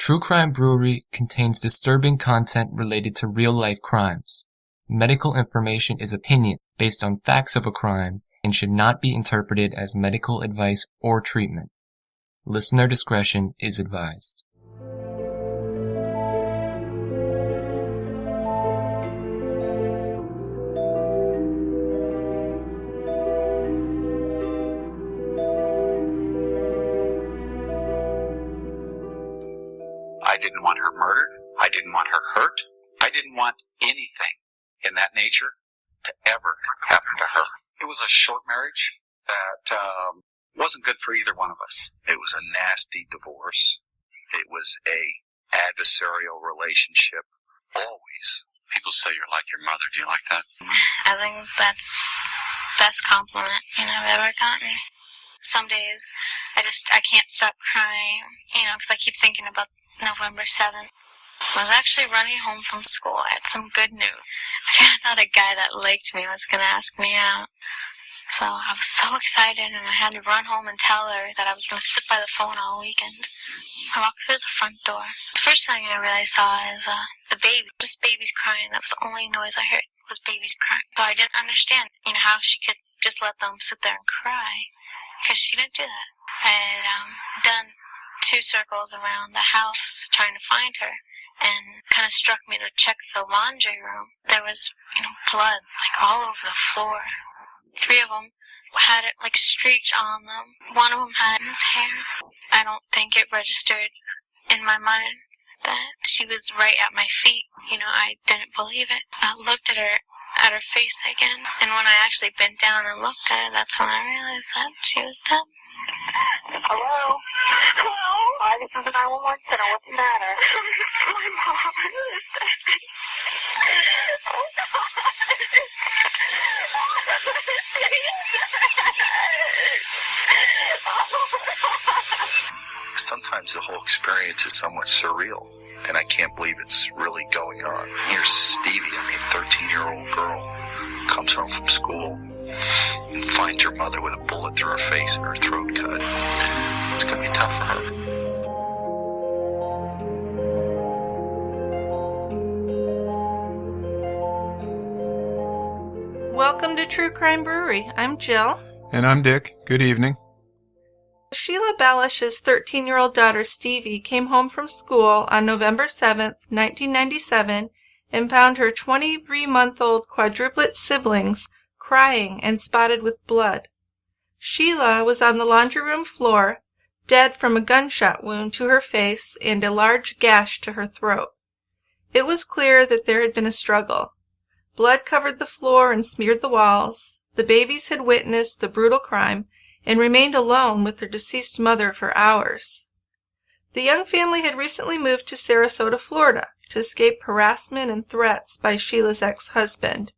True Crime Brewery contains disturbing content related to real-life crimes. Medical information is opinion based on facts of a crime and should not be interpreted as medical advice or treatment. Listener discretion is advised. I didn't want her murdered. I didn't want her hurt. I didn't want anything in that nature to ever happen to her. It was a short marriage that wasn't good for either one of us. It was a nasty divorce. It was a adversarial relationship, always. People say you're like your mother. Do you like that? I think that's the best compliment I've ever gotten. Some days I can't stop crying, because I keep thinking about November 7th. I was actually running home from school. I had some good news. I found out a guy that liked me was going to ask me out. So I was so excited, and I had to run home and tell her that I was going to sit by the phone all weekend. I walked through the front door. The first thing I really saw is the baby. Just babies crying. That was the only noise I heard, was babies crying. So I didn't understand, how she could just let them sit there and cry, because she didn't do that. I had done 2 circles around the house trying to find her, and kind of struck me to check the laundry room. There was, blood, all over the floor. 3 of them had it, streaked on them. One of them had it in his hair. I don't think it registered in my mind that she was right at my feet. I didn't believe it. I looked at her face again, and when I actually bent down and looked at her, that's when I realized that she was dead. Hello? Hello? This is the 911 center. What's the matter? My mom is dead. Oh, God. Sometimes the whole experience is somewhat surreal, and I can't believe it's really going on. Here's Stevie, 13-year-old girl, comes home from school and finds her mother with a bullet through her face and her throat cut. It's going to be tough for her. Welcome to True Crime Brewery. I'm Jill. And I'm Dick. Good evening. Sheila Bellush's 13-year-old daughter Stevie came home from school on November 7th, 1997, and found her 23-month-old quadruplet siblings crying and spotted with blood. Sheila was on the laundry room floor, dead from a gunshot wound to her face and a large gash to her throat. It was clear that there had been a struggle. Blood covered the floor and smeared the walls. The babies had witnessed the brutal crime and remained alone with their deceased mother for hours. The young family had recently moved to Sarasota, Florida, to escape harassment and threats by Sheila's ex-husband.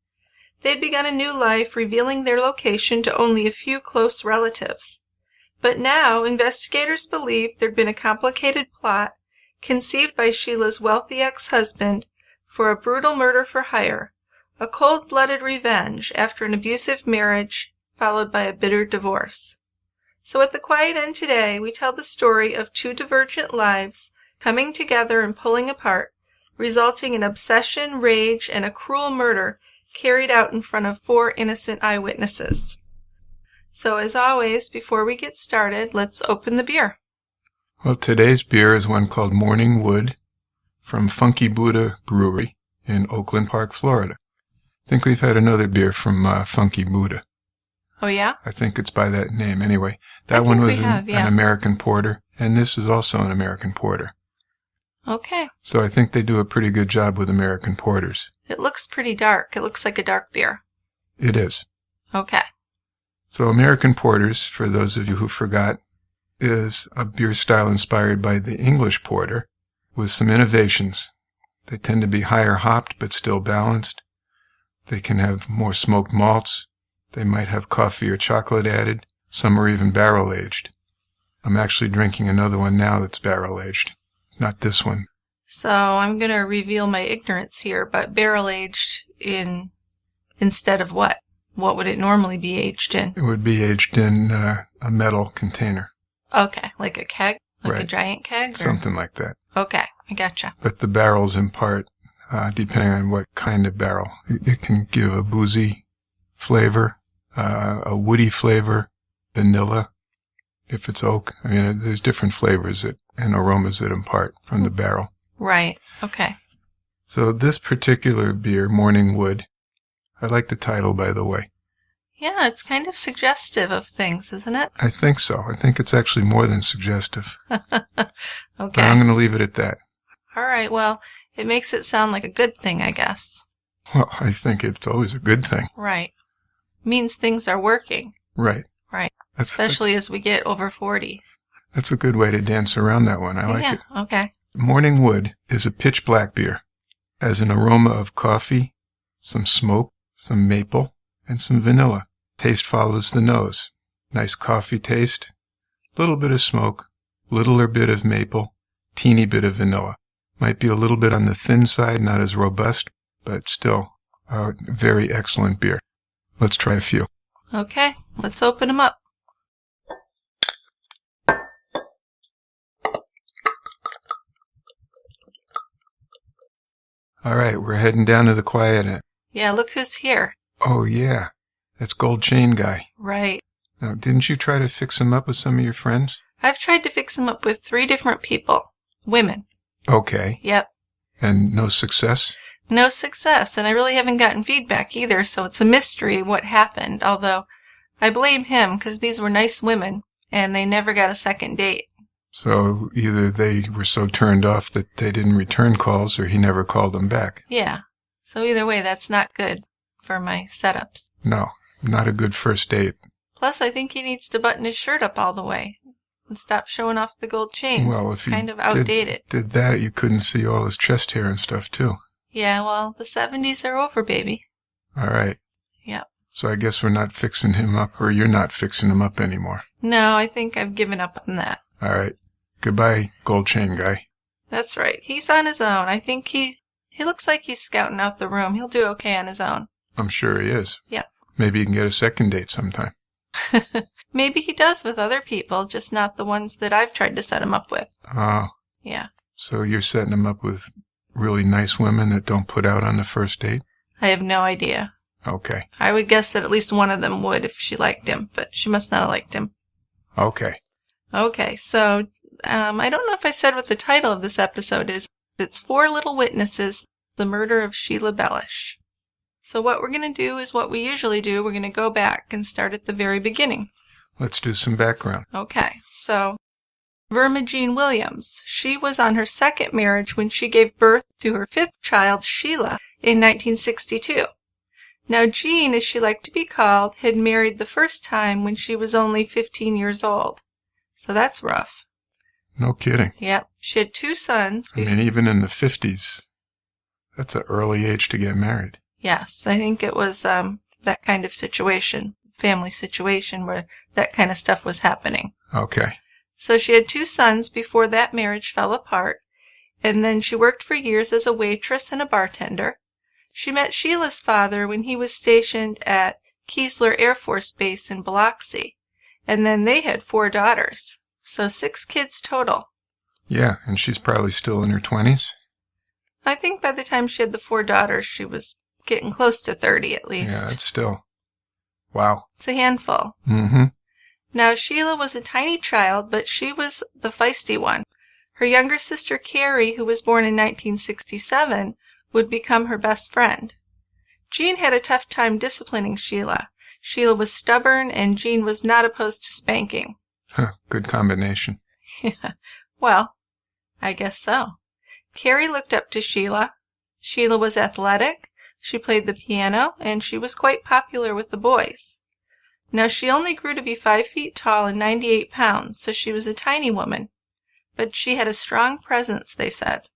They had begun a new life, revealing their location to only a few close relatives. But now, investigators believe there'd been a complicated plot conceived by Sheila's wealthy ex-husband for a brutal murder for hire, a cold-blooded revenge after an abusive marriage followed by a bitter divorce. So at the Quiet End today, we tell the story of 2 divergent lives coming together and pulling apart, resulting in obsession, rage, and a cruel murder carried out in front of 4 innocent eyewitnesses. So as always, before we get started, let's open the beer. Well, today's beer is one called Morning Wood from Funky Buddha Brewery in Oakland Park, Florida. I think we've had another beer from Funky Buddha. Oh, yeah? I think it's by that name. Anyway, that one was an American porter, and this is also an American porter. Okay. So I think they do a pretty good job with American porters. It looks pretty dark. It looks like a dark beer. It is. Okay. So American porters, for those of you who forgot, is a beer style inspired by the English porter with some innovations. They tend to be higher hopped but still balanced. They can have more smoked malts. They might have coffee or chocolate added. Some are even barrel-aged. I'm actually drinking another one now that's barrel-aged. Not this one. So I'm going to reveal my ignorance here, but barrel-aged instead of what? What would it normally be aged in? It would be aged in a metal container. Okay, like a keg? Like Right. a giant keg? Or? Something like that. Okay, I gotcha. But the barrels impart, depending on what kind of barrel, it can give a boozy flavor, a woody flavor, vanilla, if it's oak. I mean, there's different flavors and aromas that impart from the barrel. Right, okay. So this particular beer, Morning Wood, I like the title, by the way. Yeah, it's kind of suggestive of things, isn't it? I think so. I think it's actually more than suggestive. Okay. But I'm going to leave it at that. All right, well, it makes it sound like a good thing, I guess. Well, I think it's always a good thing. Right. Means things are working. Right. Right. Especially as we get over 40. That's a good way to dance around that one. I like it. Okay. Morning Wood is a pitch black beer. Has an aroma of coffee, some smoke, some maple, and some vanilla. Taste follows the nose. Nice coffee taste, little bit of smoke, littler bit of maple, teeny bit of vanilla. Might be a little bit on the thin side, not as robust, but still a very excellent beer. Let's try a few. Okay, let's open them up. All right, we're heading down to the quiet end. Yeah, look who's here. Oh, yeah. That's Gold Chain Guy. Right. Now, didn't you try to fix him up with some of your friends? I've tried to fix him up with 3 different people. Women. Okay. Yep. And no success? No success, and I really haven't gotten feedback either, so it's a mystery what happened, although I blame him because these were nice women, and they never got a second date. So either they were so turned off that they didn't return calls, or he never called them back. Yeah. So either way, that's not good for my setups. No, not a good first date. Plus, I think he needs to button his shirt up all the way and stop showing off the gold chains. Well, it's if kind he of outdated. did that, you couldn't see all his chest hair and stuff, too. Yeah, well, the 70s are over, baby. All right. Yep. So I guess we're not fixing him up, or you're not fixing him up anymore. No, I think I've given up on that. All right. Goodbye, Gold Chain Guy. That's right. He's on his own. I think he looks like he's scouting out the room. He'll do okay on his own. I'm sure he is. Yep. Maybe you can get a second date sometime. Maybe he does with other people, just not the ones that I've tried to set him up with. Oh. Yeah. So you're setting him up with really nice women that don't put out on the first date? I have no idea. Okay. I would guess that at least one of them would if she liked him, but she must not have liked him. Okay. Okay, so I don't know if I said what the title of this episode is. It's 4 Little Witnesses, the Murder of Sheila Bellush. So what we're going to do is what we usually do. We're going to go back and start at the very beginning. Let's do some background. Okay, so Verma Jean Williams. She was on her second marriage when she gave birth to her 5th child, Sheila, in 1962. Now, Jean, as she liked to be called, had married the first time when she was only 15 years old. So that's rough. No kidding. Yep. She had 2 sons. I mean, even in the 50s, that's an early age to get married. Yes, I think it was that kind of situation, family situation, where that kind of stuff was happening. Okay. So she had 2 sons before that marriage fell apart, and then she worked for years as a waitress and a bartender. She met Sheila's father when he was stationed at Keesler Air Force Base in Biloxi, and then they had 4 daughters, so 6 kids total. Yeah, and she's probably still in her 20s? I think by the time she had the 4 daughters, she was getting close to 30 at least. Yeah, it's still... Wow. It's a handful. Mm-hmm. Now, Sheila was a tiny child, but she was the feisty one. Her younger sister, Carrie, who was born in 1967, would become her best friend. Jean had a tough time disciplining Sheila. Sheila was stubborn, and Jean was not opposed to spanking. Huh, good combination. Yeah, well, I guess so. Carrie looked up to Sheila. Sheila was athletic, she played the piano, and she was quite popular with the boys. Now, she only grew to be 5 feet tall and 98 pounds, so she was a tiny woman. But she had a strong presence, they said.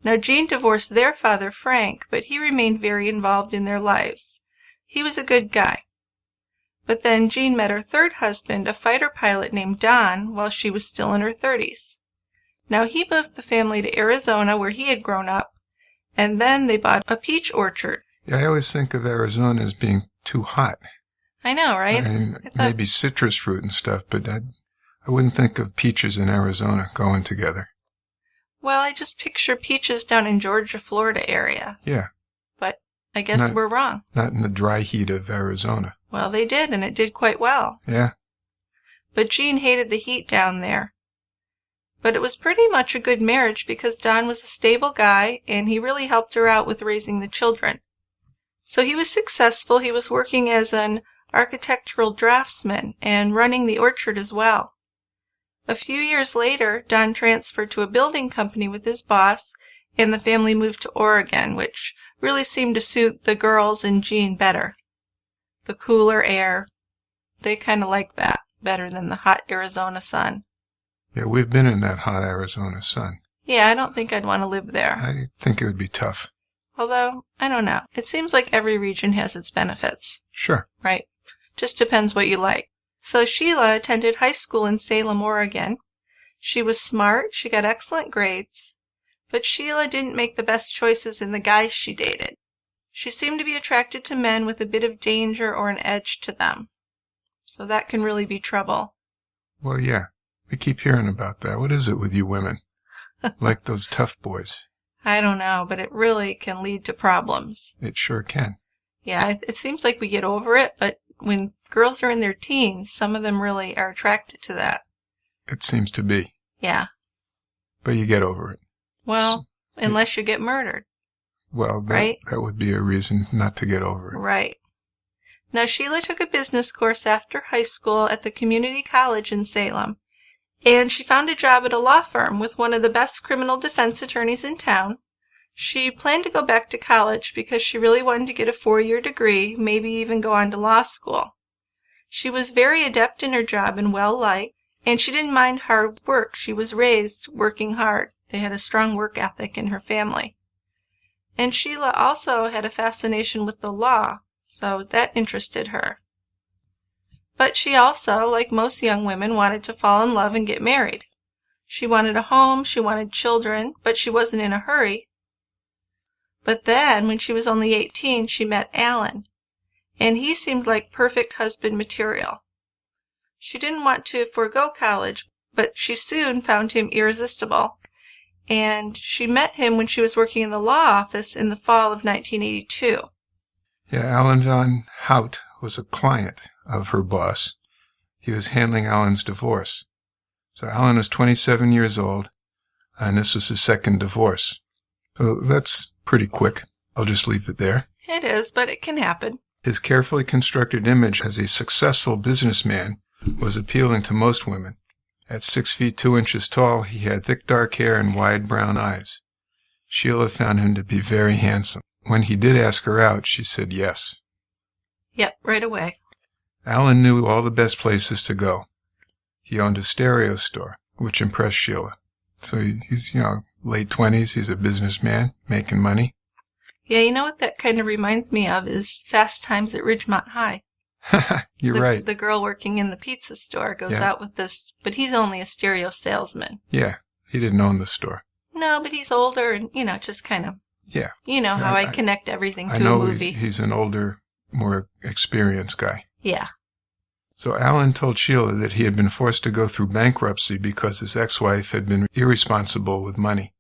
Now, Jean divorced their father, Frank, but he remained very involved in their lives. He was a good guy. But then Jean met her 3rd husband, a fighter pilot named Don, while she was still in her 30s. Now, he moved the family to Arizona, where he had grown up, and then they bought a peach orchard. Yeah, I always think of Arizona as being too hot. I know, right? I mean, maybe citrus fruit and stuff, but I wouldn't think of peaches in Arizona going together. Well, I just picture peaches down in Georgia, Florida area. Yeah. But I guess we're wrong. Not in the dry heat of Arizona. Well, they did, and it did quite well. Yeah. But Jean hated the heat down there. But it was pretty much a good marriage because Don was a stable guy, and he really helped her out with raising the children. So he was successful. He was working as an architectural draftsman and running the orchard as well. A few years later, Don transferred to a building company with his boss, and the family moved to Oregon, which really seemed to suit the girls and Jean better. The cooler air, they kind of like that better than the hot Arizona sun. Yeah, we've been in that hot Arizona sun. Yeah, I don't think I'd want to live there. I think it would be tough. Although, I don't know. It seems like every region has its benefits. Sure. Right. Just depends what you like. So Sheila attended high school in Salem, Oregon. She was smart, she got excellent grades, but Sheila didn't make the best choices in the guys she dated. She seemed to be attracted to men with a bit of danger or an edge to them. So that can really be trouble. Well, yeah. We keep hearing about that. What is it with you women? Like those tough boys. I don't know, but it really can lead to problems. It sure can. Yeah, it seems like we get over it, but when girls are in their teens, some of them really are attracted to that. It seems to be. Yeah. But you get over it. Well, unless you get murdered. Well, that would be a reason not to get over it. Right. Now, Sheila took a business course after high school at the community college in Salem, and she found a job at a law firm with one of the best criminal defense attorneys in town. She planned to go back to college because she really wanted to get a 4-year degree, maybe even go on to law school. She was very adept in her job and well-liked, and she didn't mind hard work. She was raised working hard. They had a strong work ethic in her family. And Sheila also had a fascination with the law, so that interested her. But she also, like most young women, wanted to fall in love and get married. She wanted a home, she wanted children, but she wasn't in a hurry. But then, when she was only 18, she met Allan, and he seemed like perfect husband material. She didn't want to forego college, but she soon found him irresistible, and she met him when she was working in the law office in the fall of 1982. Yeah, Allan von Hout was a client of her boss. He was handling Allan's divorce. So Allan was 27 years old, and this was his second divorce. So that's pretty quick. I'll just leave it there. It is, but it can happen. His carefully constructed image as a successful businessman was appealing to most women. At 6 feet 2 inches tall, he had thick dark hair and wide brown eyes. Sheila found him to be very handsome. When he did ask her out, she said yes. Yep, right away. Allan knew all the best places to go. He owned a stereo store, which impressed Sheila. So he's, late 20s. He's a businessman, making money. Yeah, you know what that kind of reminds me of is Fast Times at Ridgemont High. You're right. The girl working in the pizza store goes out with this, but he's only a stereo salesman. Yeah, he didn't own the store. No, but he's older and, just kind of, how I connect everything to a movie. He's an older, more experienced guy. Yeah. So Allan told Sheila that he had been forced to go through bankruptcy because his ex-wife had been irresponsible with money.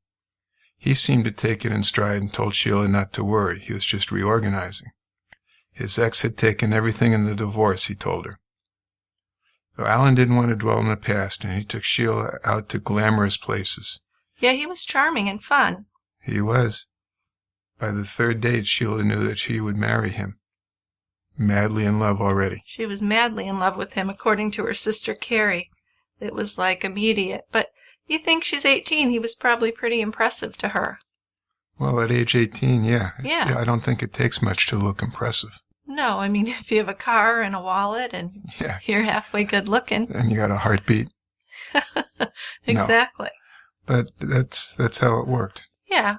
He seemed to take it in stride and told Sheila not to worry. He was just reorganizing. His ex had taken everything in the divorce, he told her. So Allan didn't want to dwell in the past, and he took Sheila out to glamorous places. Yeah, he was charming and fun. He was. By the third date, Sheila knew that she would marry him. Madly in love already. She was madly in love with him, according to her sister Carrie. It was like immediate. But you think she's 18, he was probably pretty impressive to her. Well, at age 18, yeah. Yeah. I don't think it takes much to look impressive. No, I mean, if you have a car and a wallet and you're halfway good looking. And you got a heartbeat. Exactly. No. But that's how it worked. Yeah.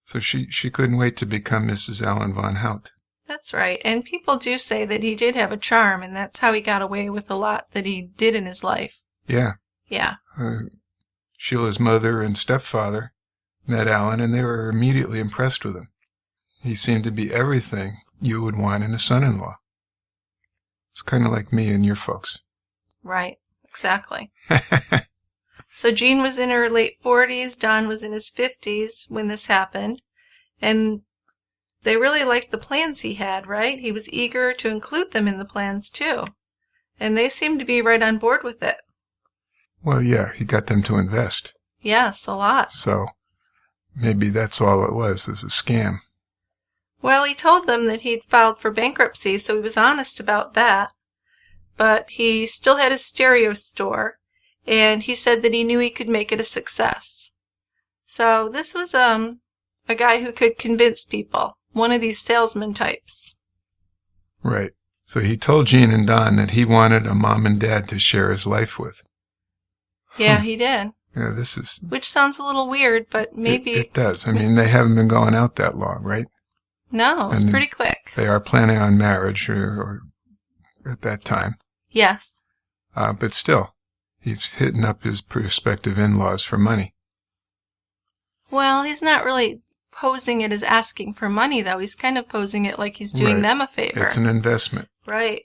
So she couldn't wait to become Mrs. Allan von Hout. That's right. And people do say that he did have a charm, and that's how he got away with a lot that he did in his life. Yeah. Yeah. Sheila's mother and stepfather met Allan, and they were immediately impressed with him. He seemed to be everything you would want in a son-in-law. It's kind of like me and your folks. Right. exactly. So Jean was in her late 40s, Don was in his 50s when this happened, and they really liked the plans he had, right? He was eager to include them in the plans, too. And they seemed to be right on board with it. Well, yeah, he got them to invest. Yes, a lot. So maybe that's all it was a scam. Well, he told them that he'd filed for bankruptcy, so he was honest about that. But he still had his stereo store, and he said that he knew he could make it a success. So this was a guy who could convince people, one of these salesman types. Right. So he told Jean and Don that he wanted a mom and dad to share his life with. Yeah, he did. Yeah, this is... Which sounds a little weird, but maybe... It does. I mean, they haven't been going out that long, right? No, it was pretty quick. They are planning on marriage or at that time. Yes. But still, he's hitting up his prospective in-laws for money. Well, he's not really posing it as asking for money, though. He's kind of posing it like he's doing them a favor. It's an investment. Right.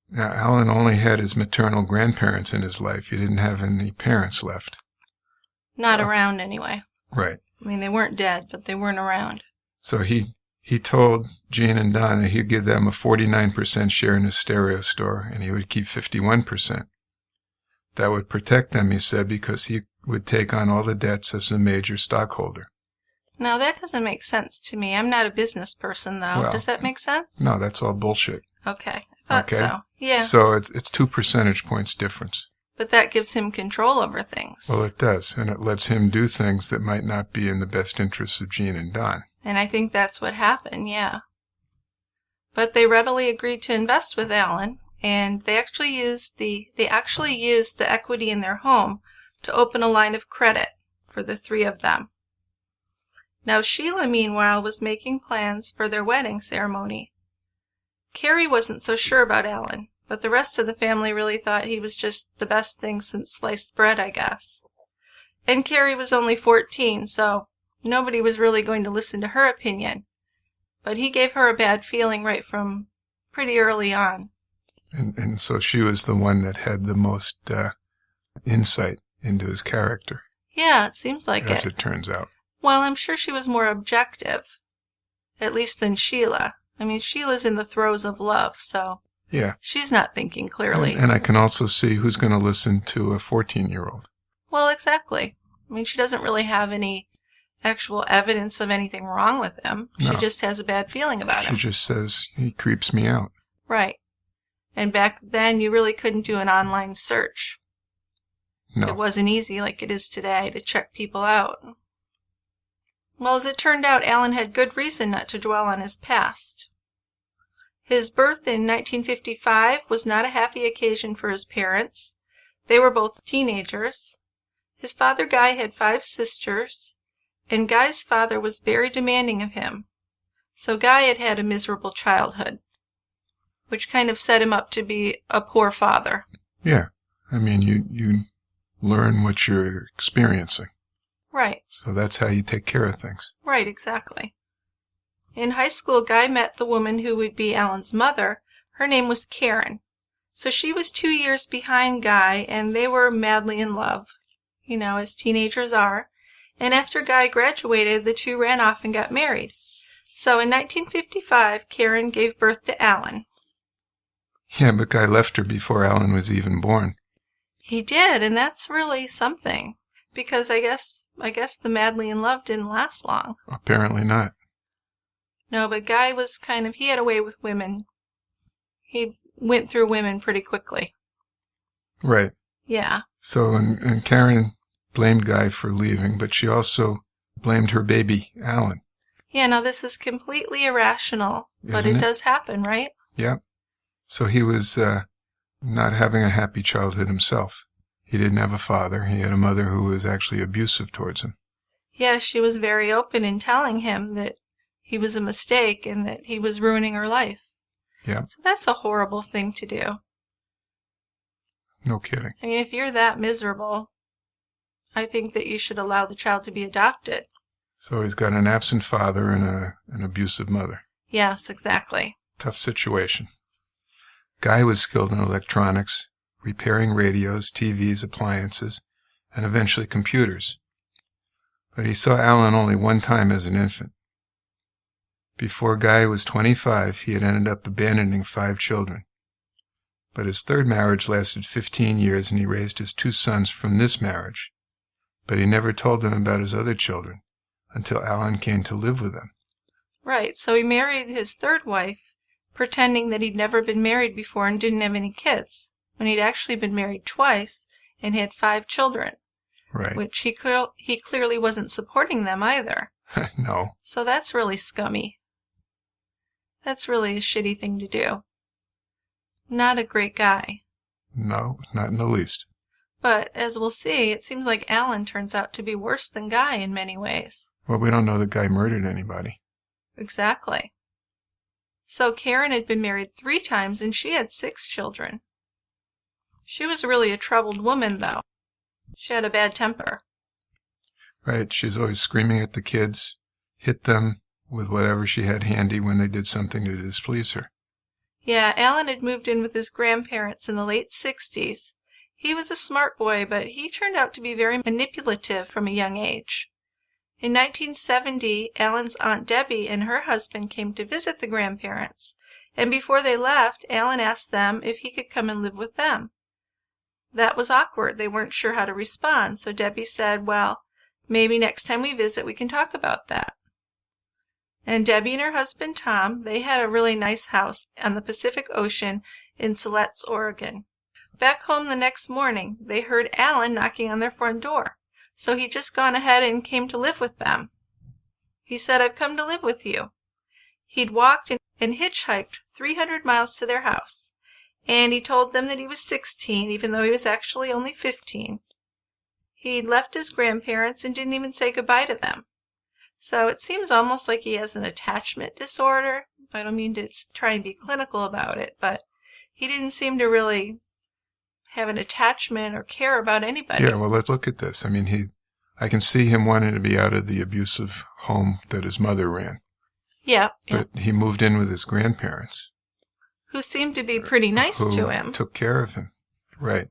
Now, Allan only had his maternal grandparents in his life. He didn't have any parents left. Not around, anyway. Right. I mean, they weren't dead, but they weren't around. So he told Jean and Don that he'd give them a 49% share in his stereo store, and he would keep 51%. That would protect them, he said, because he would take on all the debts as a major stockholder. Now, that doesn't make sense to me. I'm not a business person, though. Well, does that make sense? No, that's all bullshit. Okay, I thought so. Yeah. So it's 2 percentage points difference. But that gives him control over things. Well, it does, and it lets him do things that might not be in the best interests of Jean and Don. And I think that's what happened, yeah. But they readily agreed to invest with Allan, and they actually used the equity in their home to open a line of credit for the three of them. Now Sheila, meanwhile, was making plans for their wedding ceremony. Carrie wasn't so sure about Allan, but the rest of the family really thought he was just the best thing since sliced bread, I guess. And Carrie was only 14, so nobody was really going to listen to her opinion. But he gave her a bad feeling right from pretty early on. And so she was the one that had the most insight into his character. Yeah, it seems like as it turns out. Well, I'm sure she was more objective, at least than Sheila. I mean, Sheila's in the throes of love, so yeah, she's not thinking clearly. And I can also see who's going to listen to a 14-year-old. Well, exactly. I mean, she doesn't really have any actual evidence of anything wrong with him. No. She just has a bad feeling about him. She just says, he creeps me out. Right. And back then, you really couldn't do an online search. No. It wasn't easy like it is today to check people out. Well, as it turned out, Allan had good reason not to dwell on his past. His birth in 1955 was not a happy occasion for his parents. They were both teenagers. His father, Guy, had 5 sisters, and Guy's father was very demanding of him. So Guy had had a miserable childhood, which kind of set him up to be a poor father. Yeah. I mean, you learn what you're experiencing. Right. So that's how you take care of things. Right, exactly. In high school, Guy met the woman who would be Allan's mother. Her name was Karen. So she was 2 years behind Guy, and they were madly in love, you know, as teenagers are. And after Guy graduated, the two ran off and got married. So in 1955, Karen gave birth to Allan. Yeah, but Guy left her before Allan was even born. He did, and that's really something. Because I guess the madly in love didn't last long. Apparently not. No, but Guy was he had a way with women. He went through women pretty quickly. Right. Yeah. So, and Karen blamed Guy for leaving, but she also blamed her baby, Allan. Yeah, now this is completely irrational, but it does happen, right? Yeah. So he was not having a happy childhood himself. He didn't have a father. He had a mother who was actually abusive towards him. Yeah, she was very open in telling him that he was a mistake and that he was ruining her life. Yeah. So that's a horrible thing to do. No kidding. I mean, if you're that miserable, I think that you should allow the child to be adopted. So he's got an absent father and an abusive mother. Yes, exactly. Tough situation. Guy was skilled in electronics, repairing radios, TVs, appliances, and eventually computers. But he saw Allan only one time as an infant. Before Guy was 25, he had ended up abandoning 5 children. But his third marriage lasted 15 years, and he raised his 2 sons from this marriage. But he never told them about his other children until Allan came to live with them. Right, so he married his third wife, pretending that he'd never been married before and didn't have any kids, when he'd actually been married twice and had 5 children. Right. Which he clearly wasn't supporting them either. No. So that's really scummy. That's really a shitty thing to do. Not a great guy. No, not in the least. But, as we'll see, it seems like Allan turns out to be worse than Guy in many ways. Well, we don't know that Guy murdered anybody. Exactly. So Karen had been married 3 times and she had 6 children. She was really a troubled woman, though. She had a bad temper. Right, she's always screaming at the kids, hit them with whatever she had handy when they did something to displease her. Yeah, Allan had moved in with his grandparents in the late 60s. He was a smart boy, but he turned out to be very manipulative from a young age. In 1970, Allan's Aunt Debbie and her husband came to visit the grandparents, and before they left, Allan asked them if he could come and live with them. That was awkward. They weren't sure how to respond, so Debbie said, well, maybe next time we visit we can talk about that. And Debbie and her husband Tom, they had a really nice house on the Pacific Ocean in Siletz, Oregon. Back home the next morning, they heard Allan knocking on their front door, so he'd just gone ahead and came to live with them. He said, I've come to live with you. He'd walked and hitchhiked 300 miles to their house, and he told them that he was 16, even though he was actually only 15. He'd left his grandparents and didn't even say goodbye to them. So it seems almost like he has an attachment disorder. I don't mean to try and be clinical about it, but he didn't seem to really have an attachment or care about anybody. Yeah, well, let's look at this. I mean, I can see him wanting to be out of the abusive home that his mother ran. Yeah. But he moved in with his grandparents. Who seemed to be pretty nice to him. Took care of him. Right.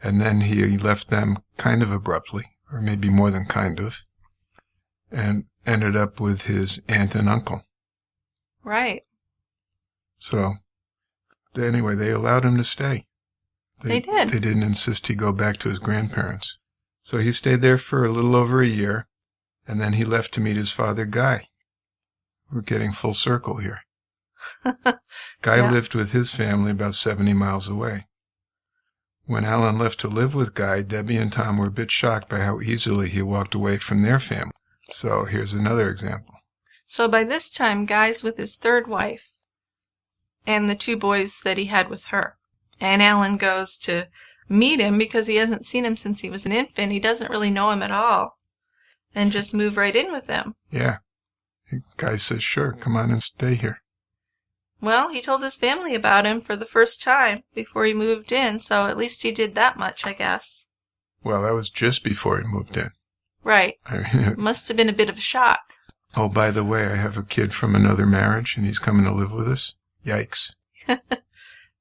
And then he left them kind of abruptly, or maybe more than kind of, and ended up with his aunt and uncle. Right. So, anyway, they allowed him to stay. They did. They didn't insist he go back to his grandparents. So he stayed there for a little over a year, and then he left to meet his father, Guy. We're getting full circle here. Guy lived with his family about 70 miles away. When Allan left to live with Guy, Debbie and Tom were a bit shocked by how easily he walked away from their family. So here's another example. So by this time, Guy's with his third wife and the 2 boys that he had with her. And Allan goes to meet him because he hasn't seen him since he was an infant. He doesn't really know him at all. And just move right in with him. Yeah. The guy says, sure, come on and stay here. Well, he told his family about him for the first time before he moved in, so at least he did that much, I guess. Well, that was just before he moved in. Right. I mean, it must have been a bit of a shock. Oh, by the way, I have a kid from another marriage, and he's coming to live with us. Yikes.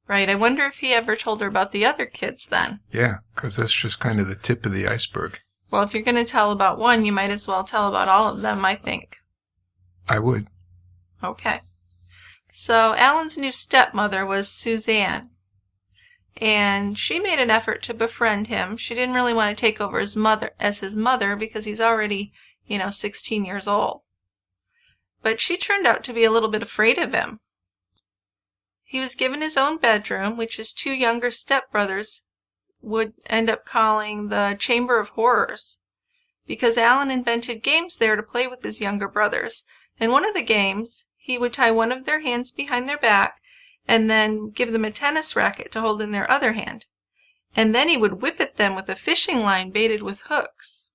Right. I wonder if he ever told her about the other kids then. Yeah, because that's just kind of the tip of the iceberg. Well, if you're going to tell about one, you might as well tell about all of them, I think. I would. Okay. So Allan's new stepmother was Suzanne, and she made an effort to befriend him. She didn't really want to take over his mother because he's already, 16 years old. But she turned out to be a little bit afraid of him. He was given his own bedroom, which his 2 younger stepbrothers would end up calling the Chamber of Horrors, because Allan invented games there to play with his younger brothers. In one of the games, he would tie one of their hands behind their back and then give them a tennis racket to hold in their other hand. And then he would whip at them with a fishing line baited with hooks.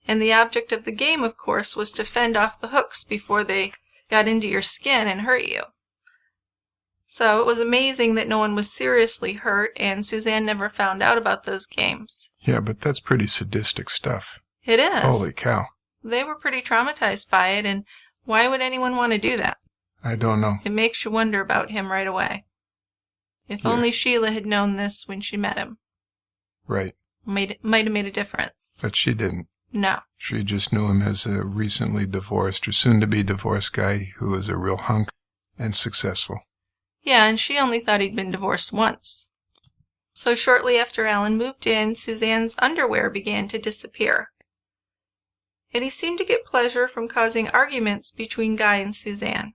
And the object of the game, of course, was to fend off the hooks before they got into your skin and hurt you. So it was amazing that no one was seriously hurt, and Suzanne never found out about those games. Yeah, but that's pretty sadistic stuff. It is. Holy cow. They were pretty traumatized by it, and why would anyone want to do that? I don't know. It makes you wonder about him right away. If Yeah. only Sheila had known this when she met him. Right. Might have made a difference. But she didn't. No. She just knew him as a recently divorced or soon-to-be divorced guy who was a real hunk and successful. Yeah, and she only thought he'd been divorced once. So shortly after Allan moved in, Suzanne's underwear began to disappear. And he seemed to get pleasure from causing arguments between Guy and Suzanne.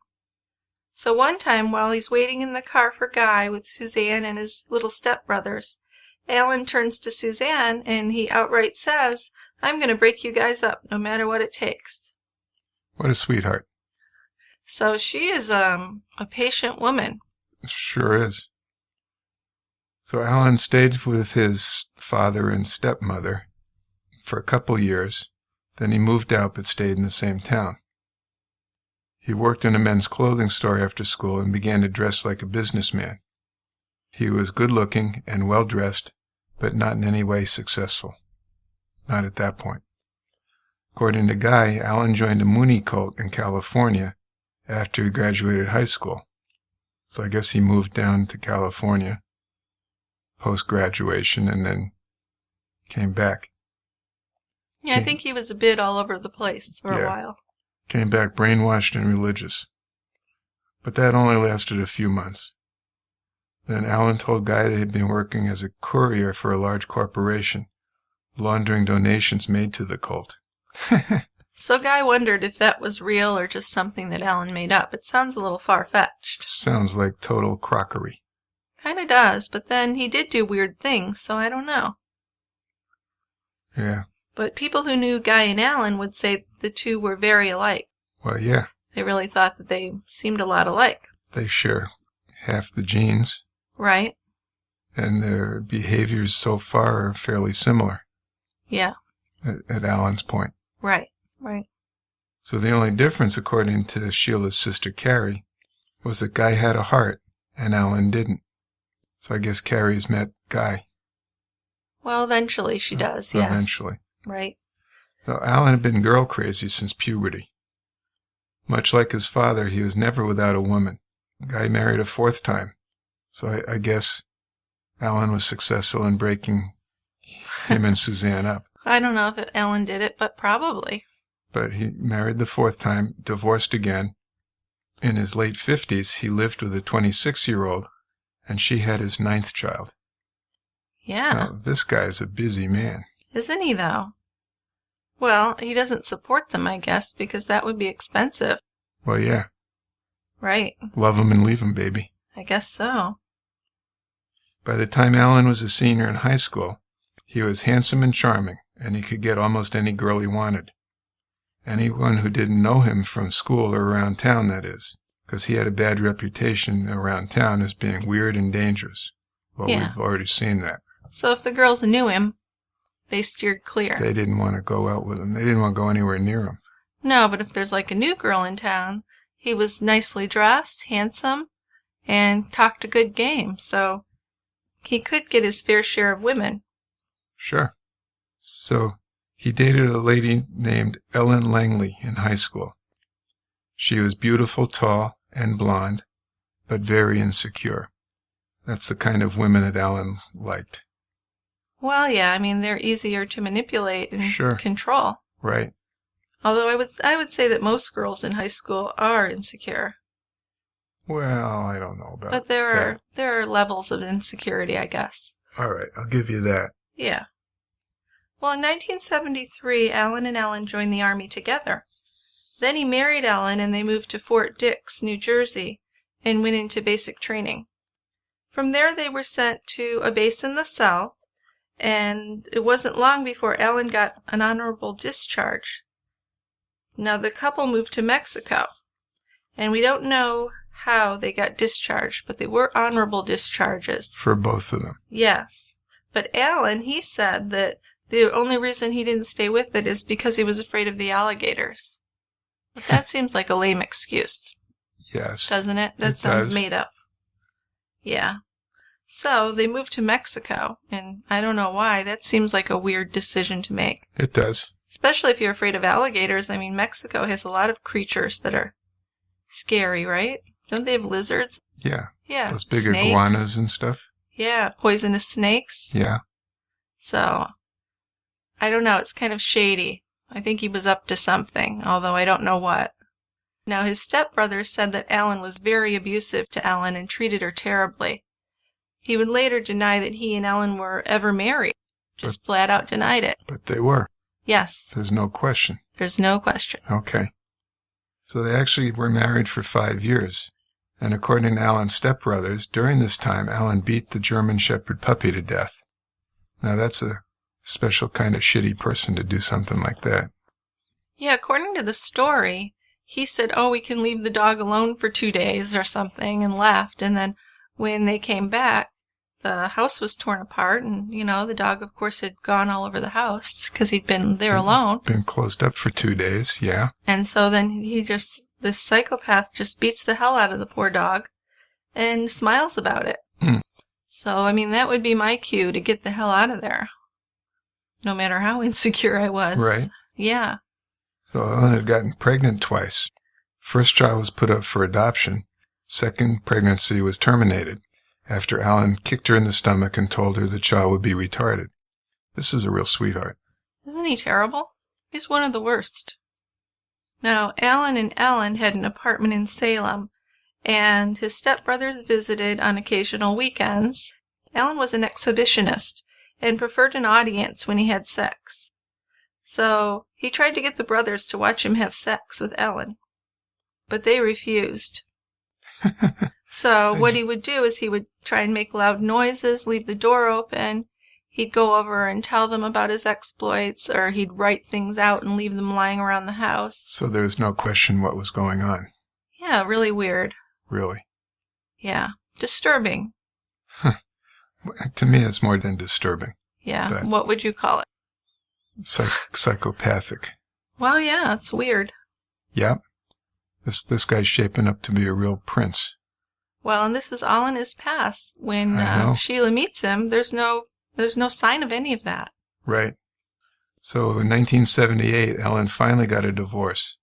So one time, while he's waiting in the car for Guy with Suzanne and his little stepbrothers, Allan turns to Suzanne and he outright says, "I'm going to break you guys up, no matter what it takes." What a sweetheart. So she is a patient woman. Sure is. So Allan stayed with his father and stepmother for a couple years. Then he moved out but stayed in the same town. He worked in a men's clothing store after school and began to dress like a businessman. He was good-looking and well-dressed, but not in any way successful. Not at that point. According to Guy, Allan joined a Mooney cult in California after he graduated high school. So I guess he moved down to California post-graduation and then came back. Yeah, I think he was a bit all over the place for a while. Came back brainwashed and religious. But that only lasted a few months. Then Allan told Guy they had been working as a courier for a large corporation, laundering donations made to the cult. So Guy wondered if that was real or just something that Allan made up. It sounds a little far-fetched. Sounds like total crockery. Kinda does, but then he did do weird things, so I don't know. Yeah. But people who knew Guy and Allan would say the two were very alike. Well, yeah. They really thought that they seemed a lot alike. They share half the genes. Right. And their behaviors so far are fairly similar. Yeah. At Allan's point. Right. So the only difference, according to Sheila's sister Carrie, was that Guy had a heart and Allan didn't. So I guess Carrie's met Guy. Well, eventually she does, yes. Eventually. Right. So Allan had been girl crazy since puberty. Much like his father, he was never without a woman. Guy married a fourth time. So I guess Allan was successful in breaking him and Suzanne up. I don't know if Allan did it, but probably. But he married the fourth time, divorced again. In his late 50s, he lived with a 26-year-old, and she had his 9th child. Yeah. Now, this guy's a busy man. Isn't he, though? Well, he doesn't support them, I guess, because that would be expensive. Well, yeah. Right. Love him and leave him, baby. I guess so. By the time Allan was a senior in high school, he was handsome and charming, and he could get almost any girl he wanted. Anyone who didn't know him from school or around town, that is, because he had a bad reputation around town as being weird and dangerous. Well, Yeah. we've already seen that. So if the girls knew him, they steered clear. They didn't want to go out with him. They didn't want to go anywhere near him. No, but if there's like a new girl in town, he was nicely dressed, handsome, and talked a good game, so he could get his fair share of women. Sure. So he dated a lady named Ellen Langley in high school. She was beautiful, tall, and blonde, but very insecure. That's the kind of women that Allan liked. Well, yeah, I mean, they're easier to manipulate and Sure. control. Right. Although I would say that most girls in high school are insecure. Well, I don't know about But there are levels of insecurity, I guess. All right, I'll give you that. Yeah. Well, in 1973, Allan and Ellen joined the Army together. Then he married Ellen and they moved to Fort Dix, New Jersey, and went into basic training. From there, they were sent to a base in the South, and it wasn't long before Allan got an honorable discharge. Now, the couple moved to Mexico, and we don't know how they got discharged, but they were honorable discharges. For both of them. Yes. But Allan, he said that the only reason he didn't stay with it is because he was afraid of the alligators. But that seems like a lame excuse. Yes. Doesn't it? That sounds made up. Yeah. So they moved to Mexico, and I don't know why. That seems like a weird decision to make. It does. Especially if you're afraid of alligators. I mean, Mexico has a lot of creatures that are scary, right? Don't they have lizards? Yeah. Yeah. Those big snakes. iguanas and stuff. Yeah, poisonous snakes. Yeah. So, I don't know, it's kind of shady. I think he was up to something, although I don't know what. Now, his stepbrother said that Allan was very abusive to Ellen and treated her terribly. He would later deny that he and Ellen were ever married. Just flat out denied it. But they were. Yes. There's no question. There's no question. Okay. So they actually were married for 5 years. And according to Allan's stepbrothers, during this time, Allan beat the German Shepherd puppy to death. Now that's a special kind of shitty person to do something like that. Yeah, according to the story, he said, oh, we can leave the dog alone for 2 days or something, and left. And then when they came back, the house was torn apart, and, the dog, of course, had gone all over the house because he'd been there alone. Been closed up for 2 days, yeah. And so then this psychopath just beats the hell out of the poor dog and smiles about it. So, that would be my cue to get the hell out of there, no matter how insecure I was. Right. Yeah. So Ellen had gotten pregnant twice. First child was put up for adoption. Second pregnancy was terminated after Allan kicked her in the stomach and told her the child would be retarded. This is a real sweetheart. Isn't he terrible? He's one of the worst. Now, Allan and Ellen had an apartment in Salem, and his stepbrothers visited on occasional weekends. Allan was an exhibitionist and preferred an audience when he had sex. So he tried to get the brothers to watch him have sex with Ellen, but they refused. So what he would do is he would try and make loud noises, leave the door open. He'd go over and tell them about his exploits, or he'd write things out and leave them lying around the house. So there was no question what was going on. Yeah, really weird. Really? Yeah. Disturbing. To me, it's more than disturbing. Yeah. But what would you call it? Psychopathic. Well, yeah, it's weird. Yep. This guy's shaping up to be a real prince. Well, and this is all in his past. When Sheila meets him, there's no sign of any of that. Right. So in 1978, Ellen finally got a divorce.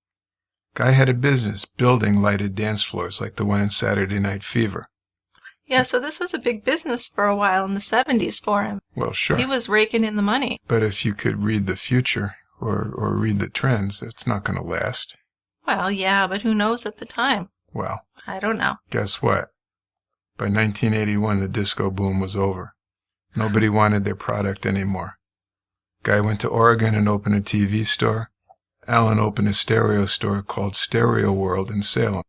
Guy had a business building lighted dance floors like the one in Saturday Night Fever. Yeah, so this was a big business for a while in the 70s for him. Well, sure. He was raking in the money. But if you could read the future or read the trends, it's not going to last. Well, yeah, but who knows at the time? Well, I don't know. Guess what? By 1981, the disco boom was over. Nobody wanted their product anymore. Guy went to Oregon and opened a TV store. Allan opened a stereo store called Stereo World in Salem.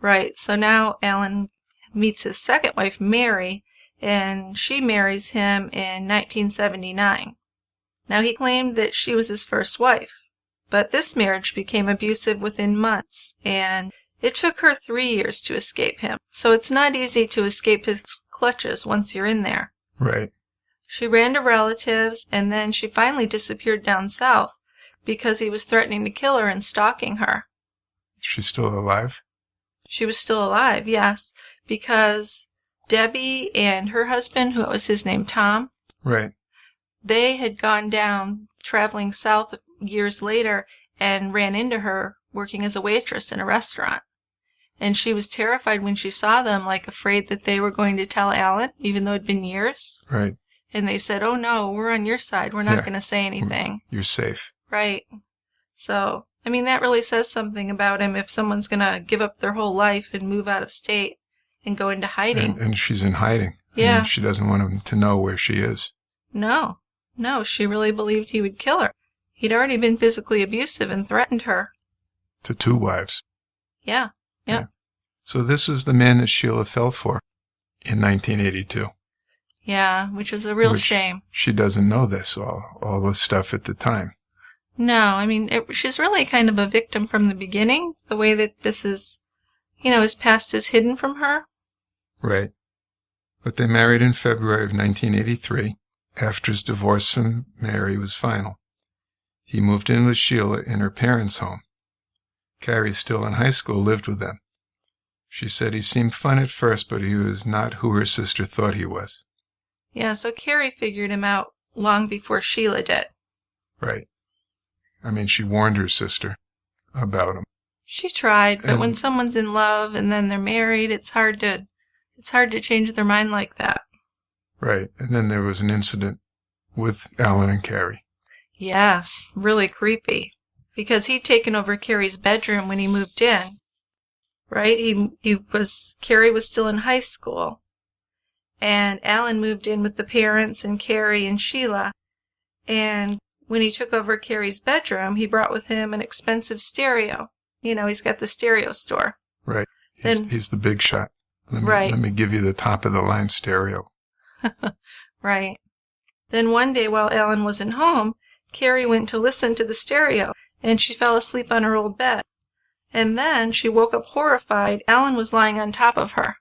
Right, so now Allan meets his second wife, Mary, and she marries him in 1979. Now, he claimed that she was his first wife, but this marriage became abusive within months, and it took her 3 years to escape him. So it's not easy to escape his clutches once you're in there. Right. She ran to relatives, and then she finally disappeared down south because he was threatening to kill her and stalking her. She's still alive? She was still alive, yes, because Debbie and her husband, who was his name, Tom, right, they had gone down traveling south years later and ran into her working as a waitress in a restaurant. And she was terrified when she saw them, like afraid that they were going to tell Allan, even though it had been years. Right. And they said, oh no, we're on your side. We're not going to say anything. You're safe. Right. So, that really says something about him if someone's going to give up their whole life and move out of state and go into hiding. And she's in hiding. Yeah. And she doesn't want him to know where she is. No, she really believed he would kill her. He'd already been physically abusive and threatened her. To 2 wives. Yeah. So this was the man that Sheila fell for in 1982. Yeah, which is a real shame. She doesn't know this, all this stuff at the time. No, she's really kind of a victim from the beginning, the way that this is, his past is hidden from her. Right. But they married in February of 1983, after his divorce from Mary was final. He moved in with Sheila in her parents' home. Carrie, still in high school, lived with them. She said he seemed fun at first, but he was not who her sister thought he was. Yeah, so Carrie figured him out long before Sheila did. Right. She warned her sister about him. She tried, but when someone's in love and then they're married, it's hard to change their mind like that. Right. And then there was an incident with Allan and Carrie. Yes, really creepy. Because he'd taken over Carrie's bedroom when he moved in. Right? Carrie was still in high school. And Allan moved in with the parents and Carrie and Sheila. And when he took over Carrie's bedroom, he brought with him an expensive stereo. He's got the stereo store. Right. He's the big shot. Right. Let me give you the top-of-the-line stereo. Right. Then one day while Allan wasn't home, Carrie went to listen to the stereo, and she fell asleep on her old bed. And then she woke up horrified. Allan was lying on top of her,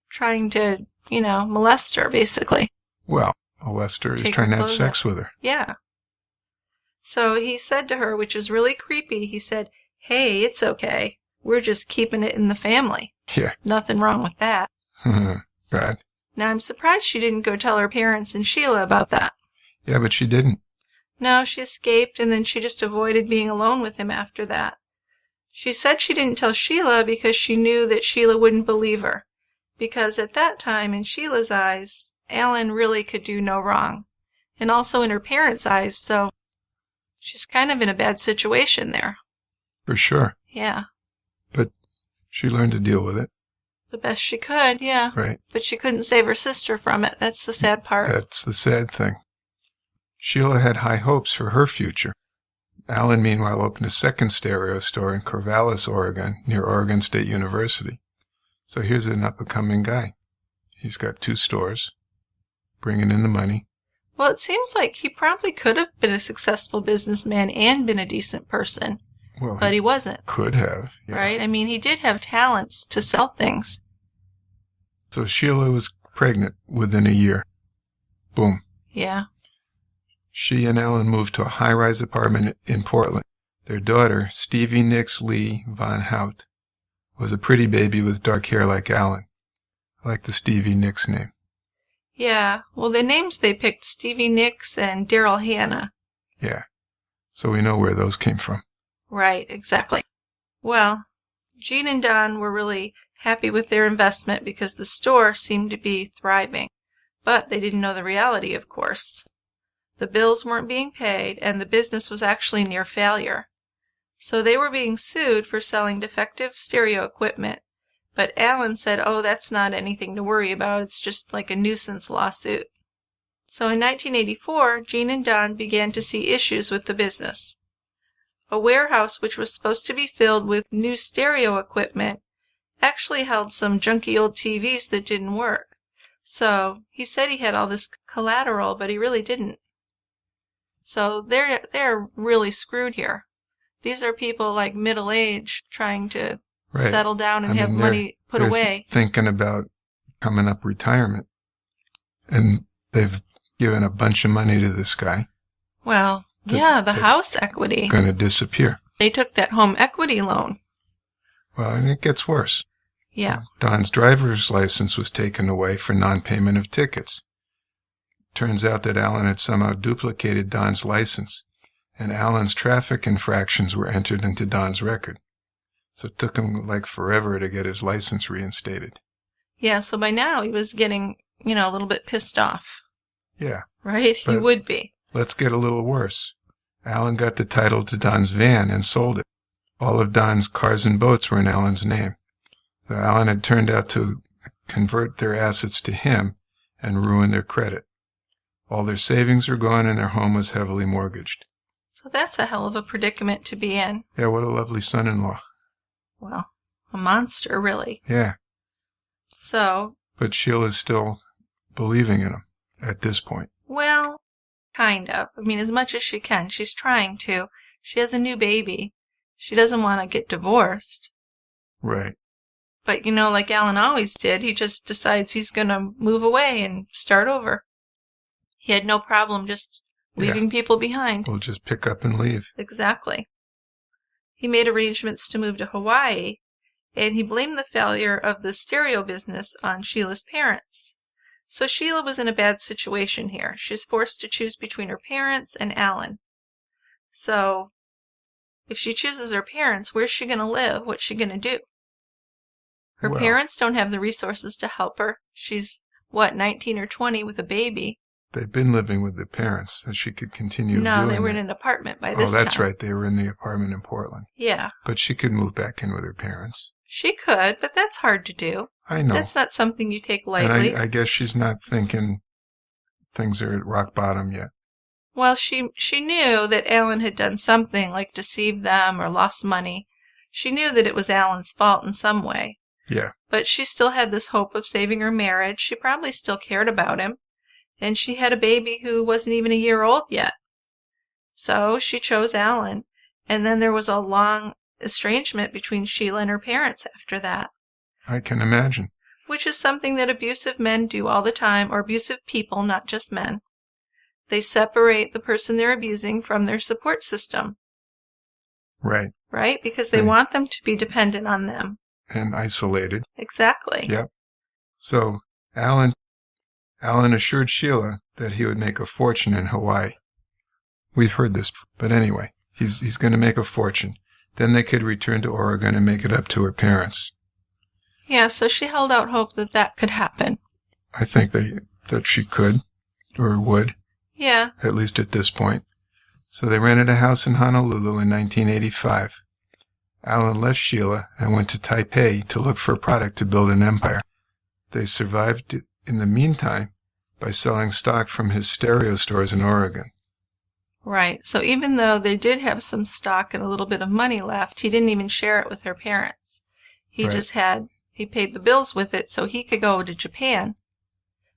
trying to, molest her, basically. Well, molest her is trying to have sex with her. Yeah. So he said to her, which is really creepy, he said, "Hey, it's okay. We're just keeping it in the family." Yeah. Nothing wrong with that. God. Now, I'm surprised she didn't go tell her parents and Sheila about that. Yeah, but she didn't. No, she escaped, and then she just avoided being alone with him after that. She said she didn't tell Sheila because she knew that Sheila wouldn't believe her. Because at that time, in Sheila's eyes, Allan really could do no wrong. And also in her parents' eyes, so she's kind of in a bad situation there. For sure. Yeah. But she learned to deal with it. The best she could, yeah. Right. But she couldn't save her sister from it. That's the sad part. That's the sad thing. Sheila had high hopes for her future. Allan, meanwhile, opened a second stereo store in Corvallis, Oregon, near Oregon State University. So here's an up-and-coming guy. He's got 2 stores, bringing in the money. Well, it seems like he probably could have been a successful businessman and been a decent person. Well, but he wasn't. Could have. Yeah. Right? I mean, he did have talents to sell things. So Sheila was pregnant within a year. Boom. Yeah. She and Allan moved to a high-rise apartment in Portland. Their daughter, Stevie Nix Lee Von Hout, was a pretty baby with dark hair like Allan. I like the Stevie Nix name. Yeah. Well, the names they picked, Stevie Nix and Daryl Hannah. Yeah. So we know where those came from. Right, exactly. Well, Jean and Don were really happy with their investment because the store seemed to be thriving. But they didn't know the reality, of course. The bills weren't being paid, and the business was actually near failure. So they were being sued for selling defective stereo equipment. But Allan said, "Oh, that's not anything to worry about. It's just like a nuisance lawsuit." So in 1984, Jean and Don began to see issues with the business. A warehouse which was supposed to be filled with new stereo equipment actually held some junky old TVs that didn't work. So he said he had all this collateral, but he really didn't. So they're really screwed here. These are people like middle age trying to settle down and have money put away. Thinking about coming up retirement. And they've given a bunch of money to this guy. Well, yeah, the house equity. Going to disappear. They took that home equity loan. Well, and it gets worse. Yeah. Don's driver's license was taken away for non-payment of tickets. Turns out that Allan had somehow duplicated Don's license, and Allan's traffic infractions were entered into Don's record. So it took him like forever to get his license reinstated. Yeah, so by now he was getting, a little bit pissed off. Yeah. Right? He would be. Let's get a little worse. Allan got the title to Don's van and sold it. All of Don's cars and boats were in Allan's name. So Allan had turned out to convert their assets to him and ruin their credit. All their savings were gone and their home was heavily mortgaged. So that's a hell of a predicament to be in. Yeah, what a lovely son-in-law. Well, a monster, really. Yeah. So. But Sheila's still believing in him at this point. Well, kind of. I mean, as much as she can. She's trying to. She has a new baby. She doesn't want to get divorced. Right. But, like Allan always did, he just decides he's going to move away and start over. He had no problem just leaving people behind. We'll just pick up and leave. Exactly. He made arrangements to move to Hawaii, and he blamed the failure of the stereo business on Sheila's parents. So Sheila was in a bad situation here. She's forced to choose between her parents and Allan. So If she chooses her parents, where's she going to live? What's she going to do? Her Well, parents don't have the resources to help her. She's, 19 or 20 with a baby? they've been living with their parents, so she could continue No, doing they were in that. an apartment by this time. Oh, that's right. They were in the apartment in Portland. Yeah. But she could move back in with her parents. She could, but that's hard to do. I know. That's not something you take And lightly. I guess she's not thinking things are at rock bottom yet. Well, she knew that Allan had done something, like deceived them or lost money. She knew that it was Allan's fault in some way. Yeah. But she still had this hope of saving her marriage. She probably still cared about him. And she had a baby who wasn't even a year old yet. So she chose Allan. And then there was a long estrangement between Sheila and her parents after that. I can imagine. Which is something that abusive men do all the time, or abusive people, not just men. They separate the person they're abusing from their support system. Right. Right? Because they want them to be dependent on them. And isolated. Exactly. Yep. So Allan assured Sheila that he would make a fortune in Hawaii. We've heard this, but anyway, he's going to make a fortune. Then they could return to Oregon and make it up to her parents. Yeah, so she held out hope that that could happen. I think that she could, or would. Yeah. At least at this point. So they rented a house in Honolulu in 1985. Allan left Sheila and went to Taipei to look for a product to build an empire. They survived in the meantime by selling stock from his stereo stores in Oregon. Right. So even though they did have some stock and a little bit of money left, he didn't even share it with her parents. He just he paid the bills with it so he could go to Japan,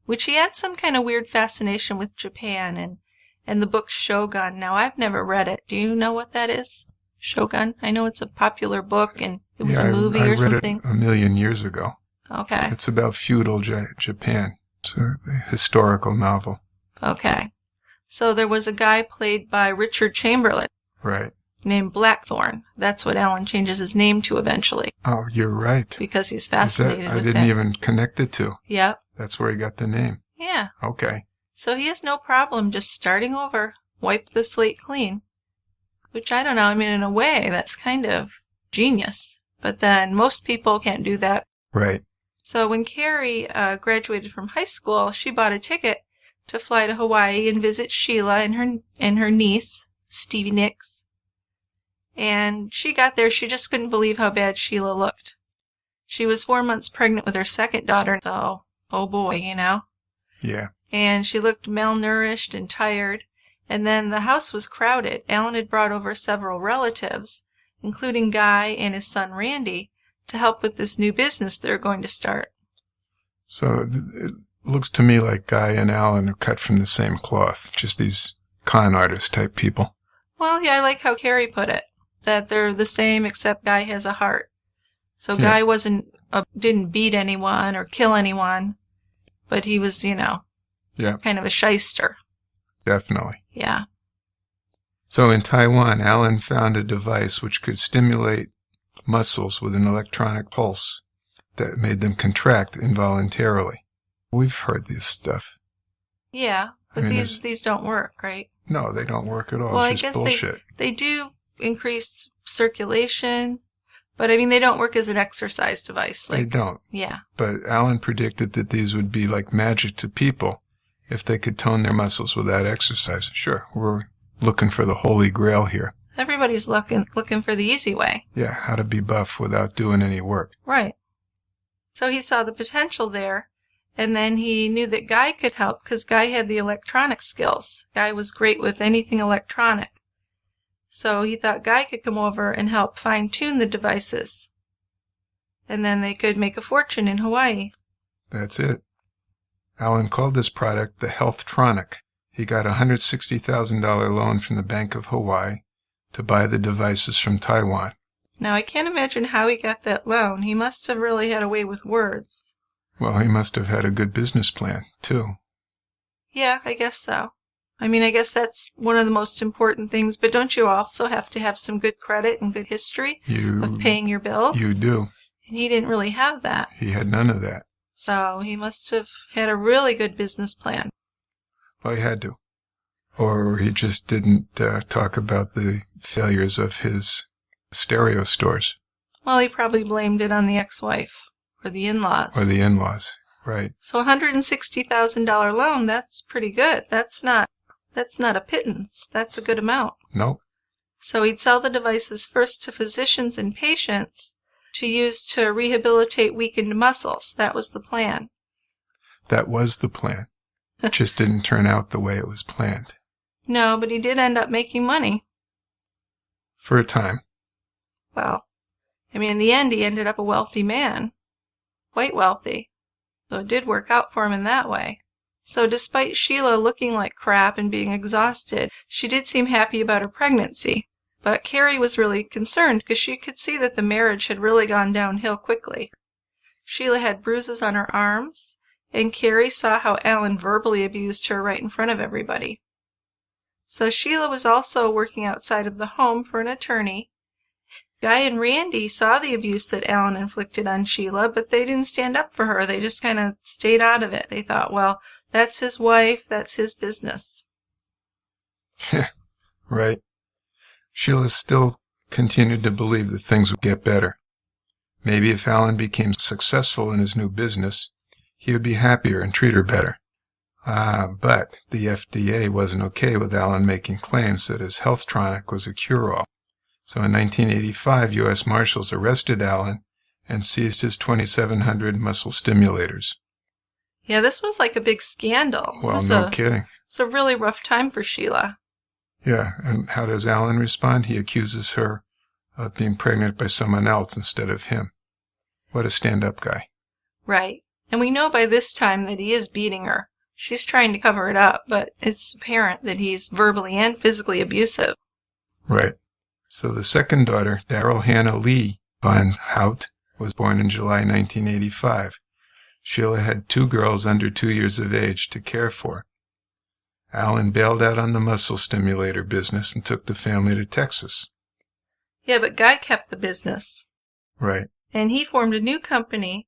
which he had some kind of weird fascination with Japan and the book Shogun. Now, I've never read it. Do you know what that is? Shogun? I know it's a popular book and it was a movie or something. I read it a million years ago. Okay. It's about feudal Japan. It's a historical novel. Okay. So there was a guy played by Richard Chamberlain. Right. Named Blackthorne. That's what Allan changes his name to eventually. Oh, you're right. Because he's fascinated with it. I didn't even connect it to. Yep. That's where he got the name. Yeah. Okay. So he has no problem just starting over. Wipe the slate clean. Which I don't know. I mean, in a way, that's kind of genius. But then most people can't do that. Right. So when Carrie graduated from high school, she bought a ticket to fly to Hawaii and visit Sheila and her niece, Stevie Nicks. And she got there, she just couldn't believe how bad Sheila looked. She was 4 months pregnant with her second daughter, so, oh boy, you know. Yeah. And she looked malnourished and tired. And then the house was crowded. Allan had brought over several relatives, including Guy and his son Randy, to help with this new business they're going to start. So it looks to me like Guy and Allan are cut from the same cloth, just these con artist type people. Well, yeah, I like how Carrie put it, that they're the same except Guy has a heart. So Guy didn't beat anyone or kill anyone, but he was, kind of a shyster. Definitely. Yeah. So in Taiwan, Allan found a device which could stimulate muscles with an electronic pulse that made them contract involuntarily. We've heard this stuff. Yeah, but these don't work, right? No, they don't work at all. Well, it's just bullshit. They do increase circulation, but I mean, they don't work as an exercise device. They don't. Yeah. But Allan predicted that these would be like magic to people if they could tone their muscles without exercise. Sure, we're looking for the holy grail here. Everybody's looking for the easy way. Yeah, how to be buff without doing any work. Right. So he saw the potential there, and then he knew that Guy could help because Guy had the electronic skills. Guy was great with anything electronic. So he thought Guy could come over and help fine-tune the devices. And then they could make a fortune in Hawaii. That's it. Allan called this product the Healthtronic. He got a $160,000 loan from the Bank of Hawaii to buy the devices from Taiwan. Now, I can't imagine how he got that loan. He must have really had a way with words. Well, he must have had a good business plan, too. Yeah, I guess so. I mean, I guess that's one of the most important things, but don't you also have to have some good credit and good history of paying your bills? You do. And he didn't really have that. He had none of that. So he must have had a really good business plan. Well, he had to. Or he just didn't talk about the failures of his stereo stores. Well, he probably blamed it on the ex-wife or the in-laws. Right. So $160,000 loan, that's pretty good. That's not a pittance. That's a good amount. Nope. So he'd sell the devices first to physicians and patients to use to rehabilitate weakened muscles. That was the plan. That was the plan. It just didn't turn out the way it was planned. No, but he did end up making money. For a time. Well, I mean, in the end, he ended up a wealthy man. Quite wealthy. So it did work out for him in that way. So despite Sheila looking like crap and being exhausted, she did seem happy about her pregnancy. But Carrie was really concerned because she could see that the marriage had really gone downhill quickly. Sheila had bruises on her arms, and Carrie saw how Allan verbally abused her right in front of everybody. So Sheila was also working outside of the home for an attorney. Guy and Randy saw the abuse that Allan inflicted on Sheila, but they didn't stand up for her. They just kind of stayed out of it. They thought, well, that's his wife, that's his business. Right. Sheila still continued to believe that things would get better. Maybe if Allan became successful in his new business, he would be happier and treat her better. But the FDA wasn't okay with Allan making claims that his Healthtronic was a cure-all. So in 1985, U.S. Marshals arrested Allan and seized his 2,700 muscle stimulators. Yeah, this was like a big scandal. Well, no kidding. It's a really rough time for Sheila. Yeah, and how does Allan respond? He accuses her of being pregnant by someone else instead of him. What a stand-up guy. Right. And we know by this time that he is beating her. She's trying to cover it up, but it's apparent that he's verbally and physically abusive. Right. So the second daughter, Daryl Hannah Lee Von Hout, was born in July 1985. Sheila had 2 girls under 2 years of age to care for. Allan bailed out on the muscle stimulator business and took the family to Texas. Yeah, but Guy kept the business. Right. And he formed a new company,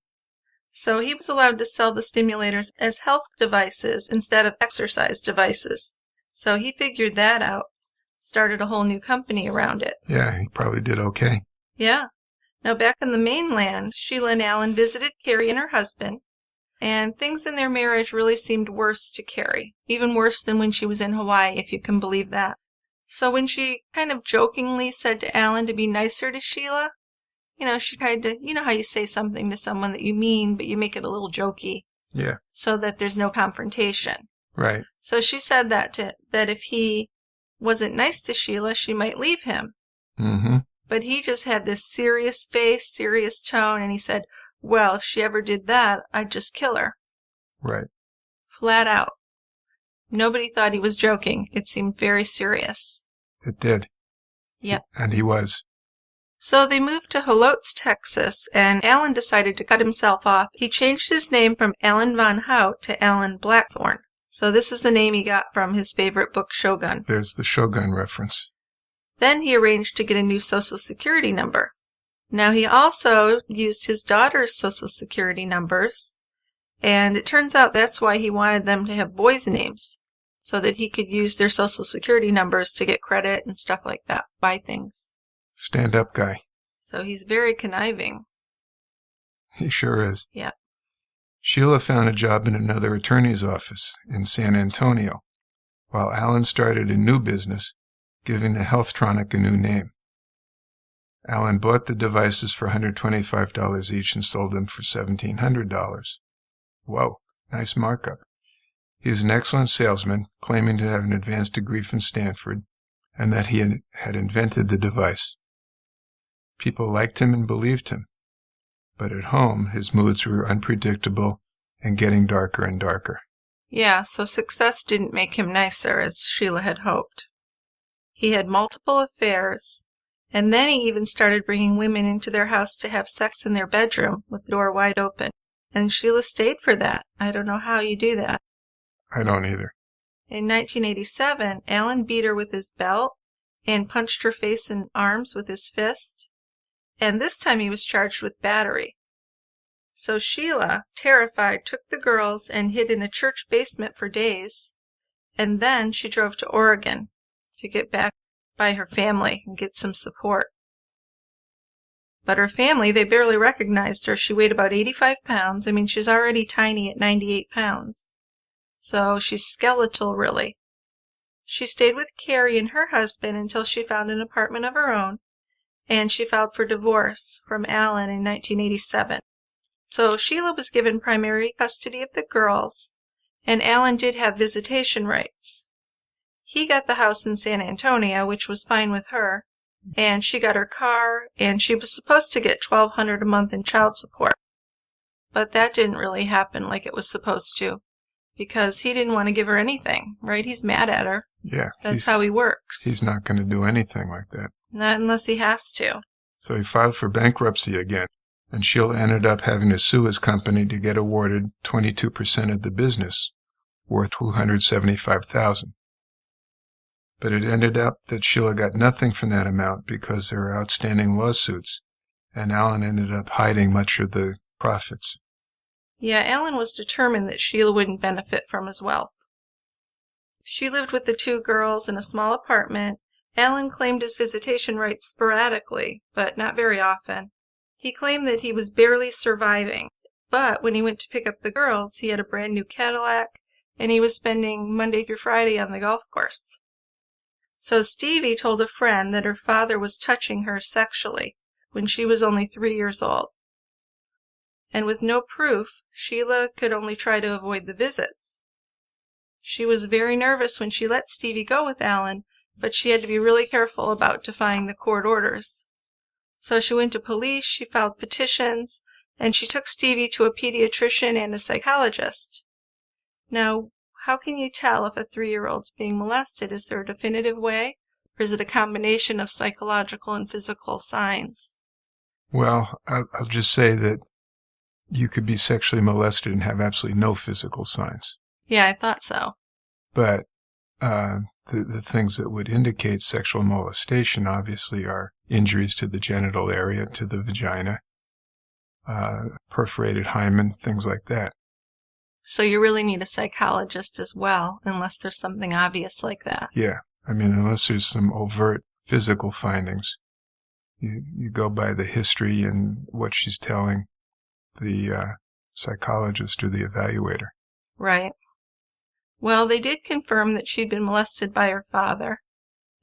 so he was allowed to sell the stimulators as health devices instead of exercise devices. So he figured that out, started a whole new company around it. Yeah, he probably did okay. Yeah. Now back on the mainland, Sheila and Allan visited Carrie and her husband, and things in their marriage really seemed worse to Carrie, even worse than when she was in Hawaii, if you can believe that. So when she kind of jokingly said to Allan to be nicer to Sheila, she tried to, how you say something to someone that you mean, but you make it a little jokey. Yeah. So that there's no confrontation. Right. So she said that if he wasn't nice to Sheila, she might leave him. Mm-hmm. But he just had this serious face, serious tone, and he said, well, if she ever did that, I'd just kill her. Right. Flat out. Nobody thought he was joking. It seemed very serious. It did. Yep. And he was. So they moved to Helotes, Texas, and Allan decided to cut himself off. He changed his name from Allan Von Hout to Allan Blackthorne. So this is the name he got from his favorite book, Shogun. There's the Shogun reference. Then he arranged to get a new Social Security number. Now he also used his daughter's Social Security numbers, and it turns out that's why he wanted them to have boys' names, so that he could use their Social Security numbers to get credit and stuff like that, buy things. Stand-up guy. So he's very conniving. He sure is. Yeah. Sheila found a job in another attorney's office in San Antonio, while Allan started a new business, giving the Healthtronic a new name. Allan bought the devices for $125 each and sold them for $1,700. Whoa, nice markup. He is an excellent salesman, claiming to have an advanced degree from Stanford, and that he had invented the device. People liked him and believed him, but at home his moods were unpredictable and getting darker and darker. Yeah, so success didn't make him nicer, as Sheila had hoped. He had multiple affairs, and then he even started bringing women into their house to have sex in their bedroom with the door wide open. And Sheila stayed for that. I don't know how you do that. I don't either. In 1987, Allan beat her with his belt and punched her face and arms with his fist. And this time he was charged with battery. So Sheila, terrified, took the girls and hid in a church basement for days. and then she drove to Oregon to get back by her family and get some support. But her family, they barely recognized her. She weighed about 85 pounds. I mean, she's already tiny at 98 pounds. So she's skeletal, really. She stayed with Carrie and her husband until she found an apartment of her own, and she filed for divorce from Allan in 1987. So Sheila was given primary custody of the girls, and Allan did have visitation rights. He got the house in San Antonio, which was fine with her, and she got her car, and she was supposed to get $1,200 a month in child support. But that didn't really happen like it was supposed to, because he didn't want to give her anything, right? He's mad at her. Yeah. That's how he works. He's not going to do anything like that. Not unless he has to. So he filed for bankruptcy again, and Sheila ended up having to sue his company to get awarded 22% of the business, worth $275,000. But it ended up that Sheila got nothing from that amount because there were outstanding lawsuits, and Allan ended up hiding much of the profits. Yeah, Allan was determined that Sheila wouldn't benefit from his wealth. She lived with the two girls in a small apartment. Allan claimed his visitation rights sporadically, but not very often. He claimed that he was barely surviving, but when he went to pick up the girls, he had a brand new Cadillac, and he was spending Monday through Friday on the golf course. So Stevie told a friend that her father was touching her sexually when she was only 3 years old. And with no proof, Sheila could only try to avoid the visits. She was very nervous when she let Stevie go with Allan, but she had to be really careful about defying the court orders. So she went to police, she filed petitions, and she took Stevie to a pediatrician and a psychologist. Now, how can you tell if a 3-year-old's being molested? Is there a definitive way, or is it a combination of psychological and physical signs? Well, I'll just say that you could be sexually molested and have absolutely no physical signs. Yeah, I thought so. But the things that would indicate sexual molestation obviously are injuries to the genital area, to the vagina, perforated hymen, things like that. So you really need a psychologist as well, unless there's something obvious like that. Yeah. I mean, unless there's some overt physical findings. You go by the history and what she's telling the psychologist or the evaluator. Right. Well, they did confirm that she'd been molested by her father.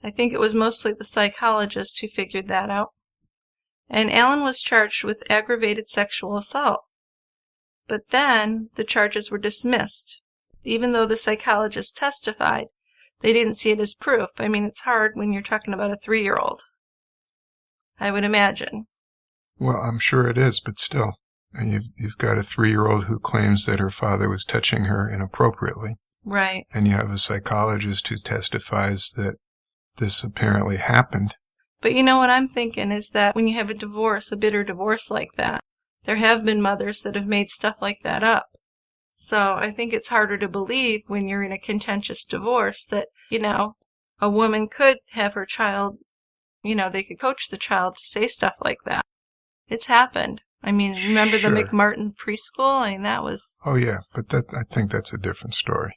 I think it was mostly the psychologist who figured that out. And Allan was charged with aggravated sexual assault. But then the charges were dismissed. Even though the psychologist testified, they didn't see it as proof. I mean, it's hard when you're talking about a 3-year-old. I would imagine. Well, I'm sure it is, but still. And you've got a 3-year-old who claims that her father was touching her inappropriately. Right. And you have a psychologist who testifies that this apparently happened. But you know what I'm thinking is that when you have a divorce, a bitter divorce like that, there have been mothers that have made stuff like that up. So I think it's harder to believe when you're in a contentious divorce that, a woman could have her child, they could coach the child to say stuff like that. It's happened. I mean, remember Sure. the McMartin preschool? I mean, that was... Oh, yeah, but I think that's a different story.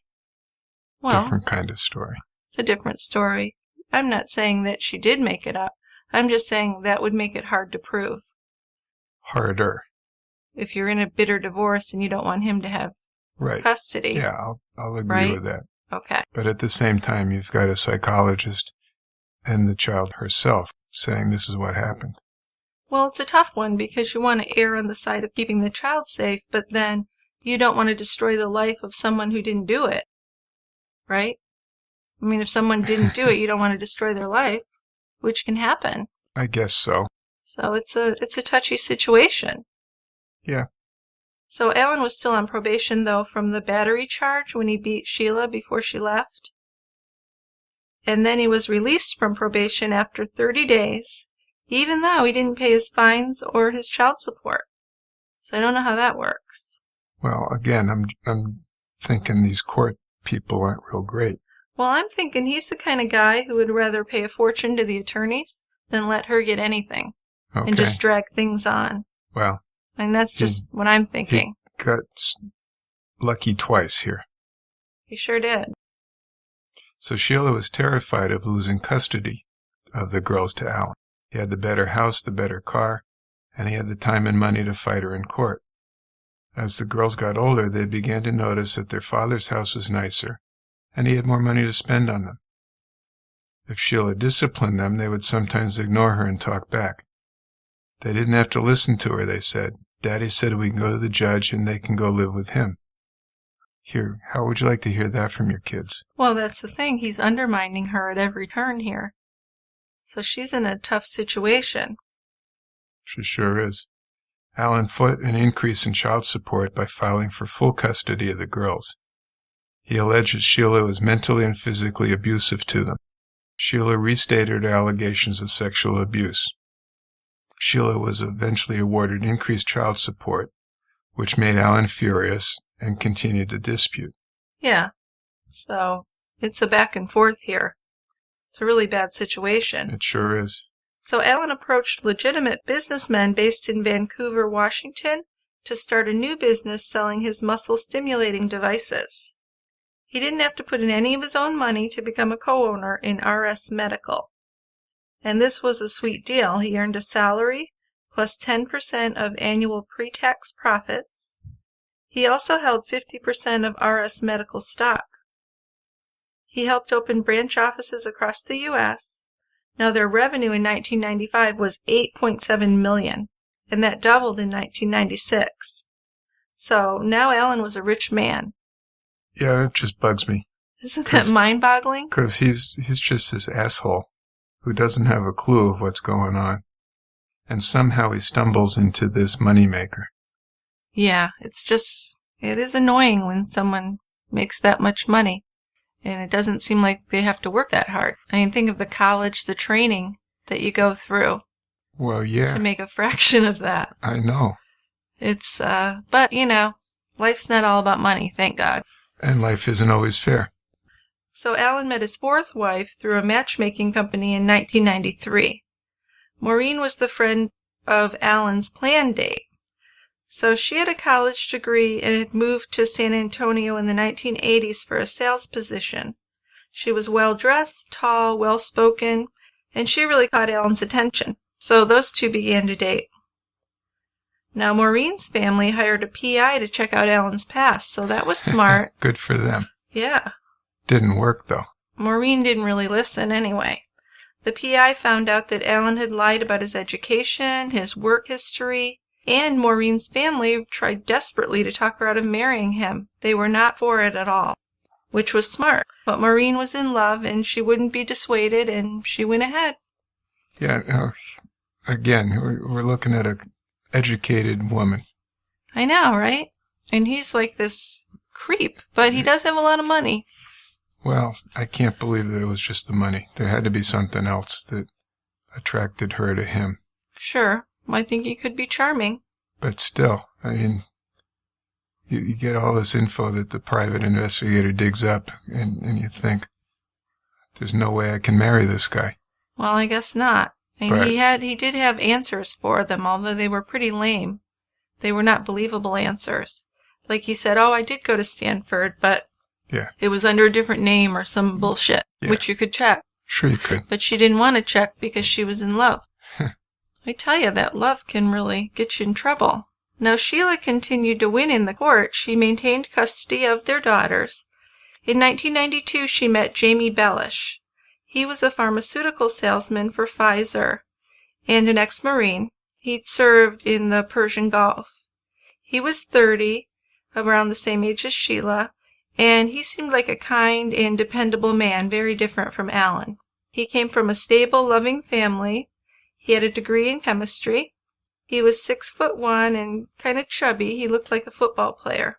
Well, different kind of story. It's a different story. I'm not saying that she did make it up. I'm just saying that would make it hard to prove. Harder. If you're in a bitter divorce and you don't want him to have custody. Yeah, I'll agree with that. Okay. But at the same time, you've got a psychologist and the child herself saying this is what happened. Well, it's a tough one because you want to err on the side of keeping the child safe, but then you don't want to destroy the life of someone who didn't do it. Right? I mean, if someone didn't do it, you don't want to destroy their life, which can happen. I guess so. So it's a touchy situation. Yeah. So Allan was still on probation, though, from the battery charge when he beat Sheila before she left. And then he was released from probation after 30 days, even though he didn't pay his fines or his child support. So I don't know how that works. Well, again, I'm thinking these court people aren't real great. Well, I'm thinking he's the kind of guy who would rather pay a fortune to the attorneys than let her get anything. Okay. And just drag things on. Well. And that's just what I'm thinking. He got lucky twice here. He sure did. So Sheila was terrified of losing custody of the girls to Allan. He had the better house, the better car, and he had the time and money to fight her in court. As the girls got older, they began to notice that their father's house was nicer, and he had more money to spend on them. If Sheila disciplined them, they would sometimes ignore her and talk back. They didn't have to listen to her, they said. Daddy said we can go to the judge and they can go live with him. Here, how would you like to hear that from your kids? Well, that's the thing. He's undermining her at every turn here. So she's in a tough situation. She sure is. Allan fought an increase in child support by filing for full custody of the girls. He alleged that Sheila was mentally and physically abusive to them. Sheila restated her allegations of sexual abuse. Sheila was eventually awarded increased child support, which made Allan furious and continued the dispute. Yeah. So it's a back and forth here. It's a really bad situation. It sure is. So Allan approached legitimate businessmen based in Vancouver, Washington, to start a new business selling his muscle-stimulating devices. He didn't have to put in any of his own money to become a co-owner in RS Medical. And this was a sweet deal. He earned a salary plus 10% of annual pre-tax profits. He also held 50% of RS Medical stock. He helped open branch offices across the U.S. Now, their revenue in 1995 was $8.7 million, and that doubled in 1996. So now Allan was a rich man. Yeah, it just bugs me. Isn't that mind-boggling? Because he's just this asshole who doesn't have a clue of what's going on. And somehow he stumbles into this moneymaker. Yeah, it is annoying when someone makes that much money. And it doesn't seem like they have to work that hard. I mean, think of the college, the training that you go through. Well, yeah. To make a fraction of that. I know. It's, but, life's not all about money, thank God. And life isn't always fair. So Allan met his fourth wife through a matchmaking company in 1993. Maureen was the friend of Allan's planned date. So she had a college degree and had moved to San Antonio in the 1980s for a sales position. She was well-dressed, tall, well-spoken, and she really caught Allan's attention. So those two began to date. Now, Maureen's family hired a PI to check out Allan's past, so that was smart. Good for them. Yeah. Didn't work, though. Maureen didn't really listen anyway. The PI found out that Allan had lied about his education, his work history, and Maureen's family tried desperately to talk her out of marrying him. They were not for it at all, which was smart. But Maureen was in love, and she wouldn't be dissuaded, and she went ahead. Yeah, again, we're looking at an educated woman. I know, right? And he's like this creep, but he does have a lot of money. Well, I can't believe that it was just the money. There had to be something else that attracted her to him. Sure. I think he could be charming. But still, I mean, you get all this info that the private investigator digs up, and you think, there's no way I can marry this guy. Well, I guess not. And but he did have answers for them, although they were pretty lame. They were not believable answers. Like he said, I did go to Stanford, but it was under a different name or some bullshit, which you could check. Sure you could. But she didn't want to check because she was in love. I tell you, that love can really get you in trouble. Now, Sheila continued to win in the court. She maintained custody of their daughters. In 1992, she met Jamie Bellush. He was a pharmaceutical salesman for Pfizer and an ex-Marine. He'd served in the Persian Gulf. He was 30, around the same age as Sheila, and he seemed like a kind and dependable man, very different from Allan. He came from a stable, loving family. He had a degree in chemistry. He was 6'1" and kind of chubby. He looked like a football player.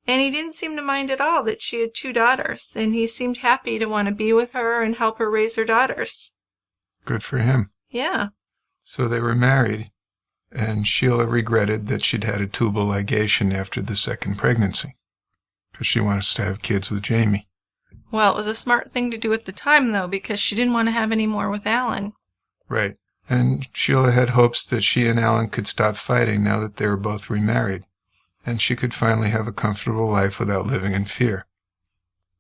And he didn't seem to mind at all that she had 2 daughters, and he seemed happy to want to be with her and help her raise her daughters. Good for him. Yeah. So they were married, and Sheila regretted that she'd had a tubal ligation after the second pregnancy, because she wanted to have kids with Jamie. Well, it was a smart thing to do at the time, though, because she didn't want to have any more with Allan. Right. And Sheila had hopes that she and Allan could stop fighting now that they were both remarried, and she could finally have a comfortable life without living in fear.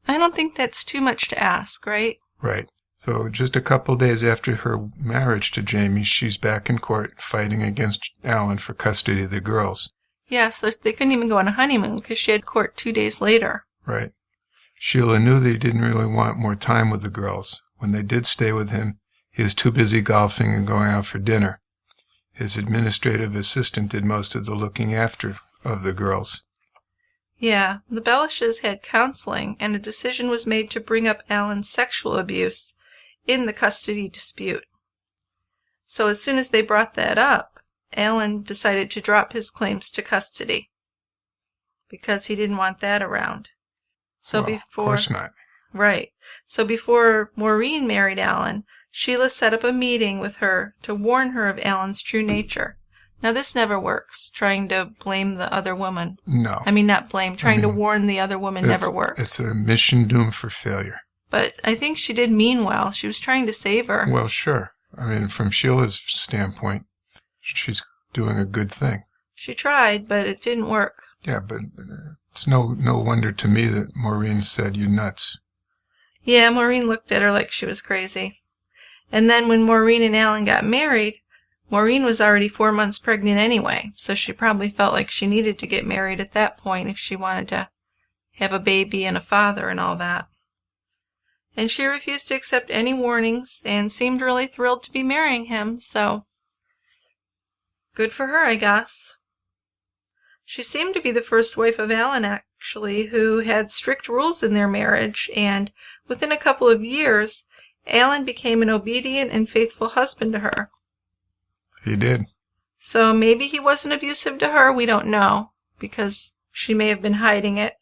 I don't think that's too much to ask, right? Right. So just a couple days after her marriage to Jamie, she's back in court fighting against Allan for custody of the girls. Yeah, so they couldn't even go on a honeymoon because she had court 2 days later. Right. Sheila knew that he didn't really want more time with the girls. When they did stay with him, he was too busy golfing and going out for dinner. His administrative assistant did most of the looking after of the girls. Yeah, the Bellushes had counseling, and a decision was made to bring up Allan's sexual abuse in the custody dispute. So as soon as they brought that up, Allan decided to drop his claims to custody because he didn't want that around. So Well, before, of course not. Right. So before Maureen married Allan, Sheila set up a meeting with her to warn her of Allan's true nature. Now this never works, trying to blame the other woman. No. I mean, not blame, trying to warn the other woman never works. It's a mission doomed for failure. But I think she did mean well. She was trying to save her. Well, sure. I mean, from Sheila's standpoint, she's doing a good thing. She tried, but it didn't work. Yeah, but it's no wonder to me that Maureen said, "You nuts." Yeah, Maureen looked at her like she was crazy. And then when Maureen and Allan got married, Maureen was already 4 months pregnant anyway, so she probably felt like she needed to get married at that point if she wanted to have a baby and a father and all that. And she refused to accept any warnings and seemed really thrilled to be marrying him, so good for her, I guess. She seemed to be the first wife of Allan, actually, who had strict rules in their marriage, and within a couple of years, Allan became an obedient and faithful husband to her. He did. So maybe he wasn't abusive to her, we don't know, because she may have been hiding it.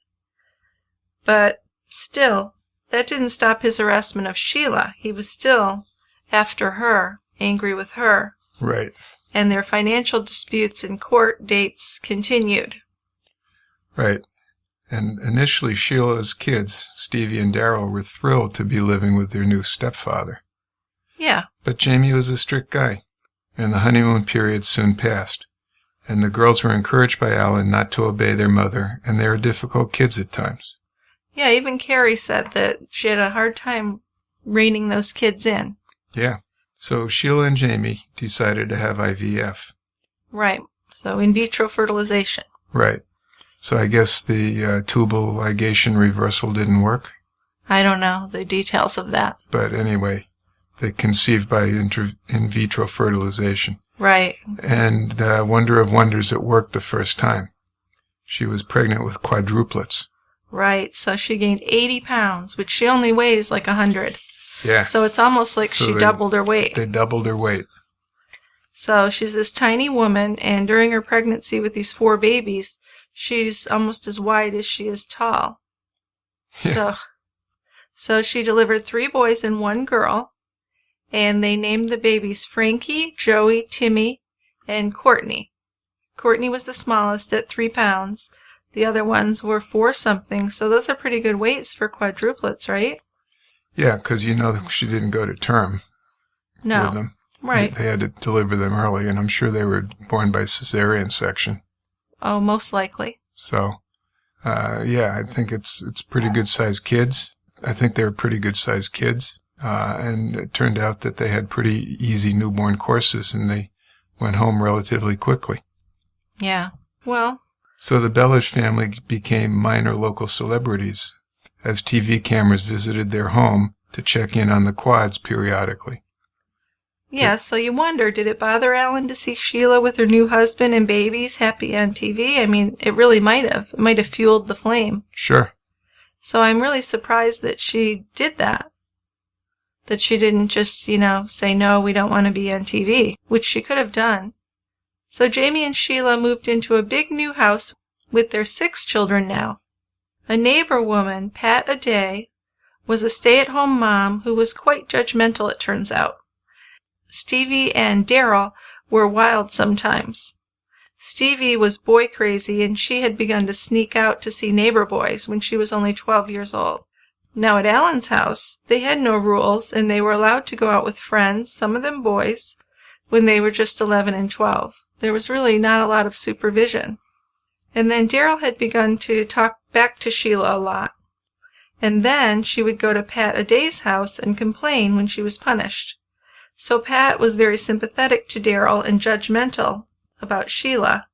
But still, that didn't stop his harassment of Sheila. He was still after her, angry with her. Right. And their financial disputes and court dates continued. Right. And initially, Sheila's kids, Stevie and Daryl, were thrilled to be living with their new stepfather. Yeah. But Jamie was a strict guy, and the honeymoon period soon passed. And the girls were encouraged by Allan not to obey their mother, and they were difficult kids at times. Yeah, even Carrie said that she had a hard time reining those kids in. Yeah. So Sheila and Jamie decided to have IVF. Right. So in vitro fertilization. Right. So I guess the tubal ligation reversal didn't work. I don't know the details of that. But anyway, they conceived by in vitro fertilization. Right. And wonder of wonders, it worked the first time. She was pregnant with quadruplets. Right. So she gained 80 pounds, which she only weighs like 100. Yeah. So it's almost like she doubled her weight. They doubled her weight. So she's this tiny woman, and during her pregnancy with these 4 babies, she's almost as wide as she is tall. Yeah. So she delivered 3 boys and 1 girl, and they named the babies Frankie, Joey, Timmy, and Courtney. Courtney was the smallest at 3 pounds. The other ones were 4 something, so those are pretty good weights for quadruplets, right? Yeah, because she didn't go to term with them. Right. They had to deliver them early, and I'm sure they were born by cesarean section. Oh, most likely. So, yeah, I think it's pretty good-sized kids. I think they were pretty good-sized kids. And it turned out that they had pretty easy newborn courses, and they went home relatively quickly. Yeah. Well. So the Bellush family became minor local celebrities as TV cameras visited their home to check in on the quads periodically. Yeah, so you wonder, did it bother Allan to see Sheila with her new husband and babies happy on TV? I mean, it really might have. It might have fueled the flame. Sure. So I'm really surprised that she did that. That she didn't just, say, no, we don't want to be on TV, which she could have done. So Jamie and Sheila moved into a big new house with their 6 children now. A neighbor woman, Pat Aday, was a stay-at-home mom who was quite judgmental, it turns out. Stevie and Daryl were wild sometimes. Stevie was boy crazy, and she had begun to sneak out to see neighbor boys when she was only 12 years old. Now at Allan's house, they had no rules, and they were allowed to go out with friends, some of them boys, when they were just 11 and 12. There was really not a lot of supervision. And then Daryl had begun to talk back to Sheila a lot. And then she would go to Pat Aday's house and complain when she was punished. So Pat was very sympathetic to Daryl and judgmental about Sheila.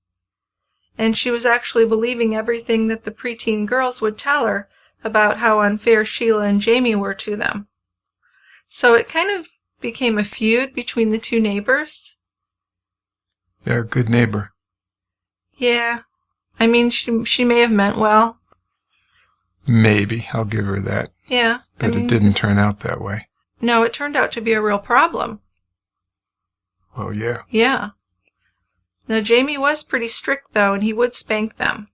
And she was actually believing everything that the preteen girls would tell her about how unfair Sheila and Jamie were to them. So it kind of became a feud between the two neighbors. Yeah, good neighbor. Yeah. I mean, she may have meant well. Maybe. I'll give her that. Yeah. But it didn't turn out that way. No, it turned out to be a real problem. Well, yeah. Yeah. Now, Jamie was pretty strict, though, and he would spank them.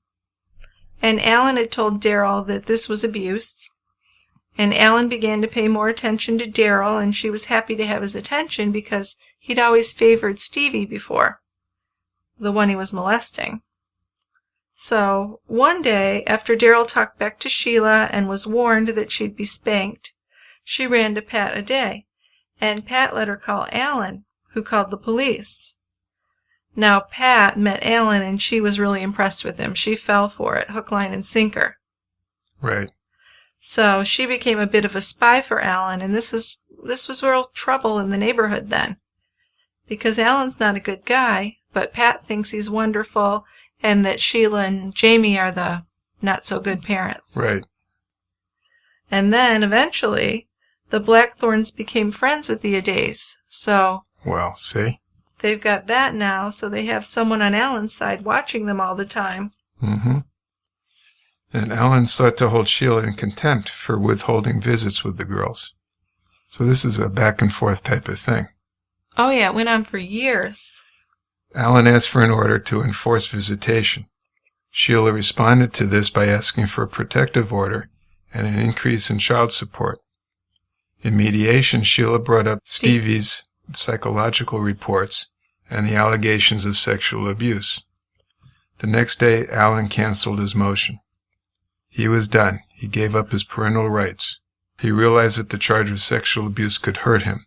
And Allan had told Daryl that this was abuse. And Allan began to pay more attention to Daryl, and she was happy to have his attention because he'd always favored Stevie before, the one he was molesting. So, one day, after Daryl talked back to Sheila and was warned that she'd be spanked, she ran to Pat Aday, and Pat let her call Allan, who called the police. Now, Pat met Allan, and she was really impressed with him. She fell for it, hook, line, and sinker. Right. So she became a bit of a spy for Allan, and this was real trouble in the neighborhood then. Because Allan's not a good guy, but Pat thinks he's wonderful, and that Sheila and Jamie are the not-so-good parents. Right. And then, eventually, the Blackthorns became friends with the Adays, so... Well, see? They've got that now, so they have someone on Allan's side watching them all the time. Mm-hmm. And Allan sought to hold Sheila in contempt for withholding visits with the girls. So this is a back-and-forth type of thing. Oh, yeah, it went on for years. Allan asked for an order to enforce visitation. Sheila responded to this by asking for a protective order and an increase in child support. In mediation, Sheila brought up Stevie's psychological reports and the allegations of sexual abuse. The next day, Allan canceled his motion. He was done. He gave up his parental rights. He realized that the charge of sexual abuse could hurt him.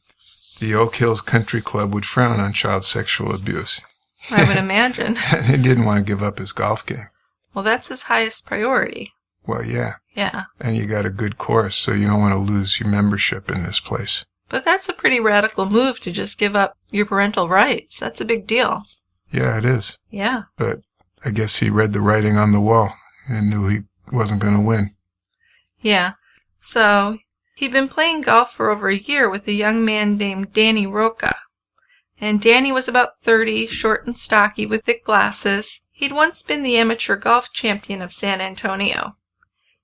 The Oak Hills Country Club would frown on child sexual abuse. I would imagine. He didn't want to give up his golf game. Well, that's his highest priority. Well, yeah. Yeah. And you got a good course, so you don't want to lose your membership in this place. But that's a pretty radical move to just give up your parental rights. That's a big deal. Yeah, it is. Yeah. But I guess he read the writing on the wall and knew he wasn't going to win. Yeah. So, he'd been playing golf for over a year with a young man named Danny Roca. And Danny was about 30, short and stocky with thick glasses. He'd once been the amateur golf champion of San Antonio.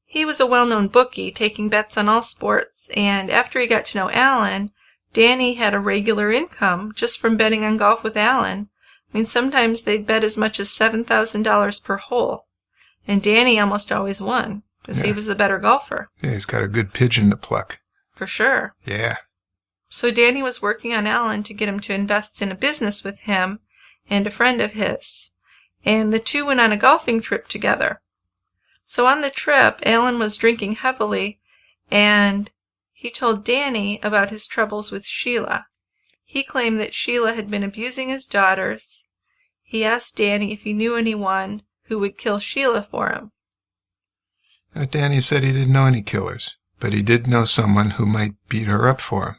He was a well-known bookie, taking bets on all sports, and after he got to know Allan, Danny had a regular income just from betting on golf with Allan. I mean, sometimes they'd bet as much as $7,000 per hole. And Danny almost always won, because he was the better golfer. Yeah, he's got a good pigeon to pluck. For sure. Yeah. So Danny was working on Allan to get him to invest in a business with him and a friend of his. And the two went on a golfing trip together. So on the trip, Allan was drinking heavily, and he told Danny about his troubles with Sheila. He claimed that Sheila had been abusing his daughters. He asked Danny if he knew anyone who would kill Sheila for him. Danny said he didn't know any killers, but he did know someone who might beat her up for him.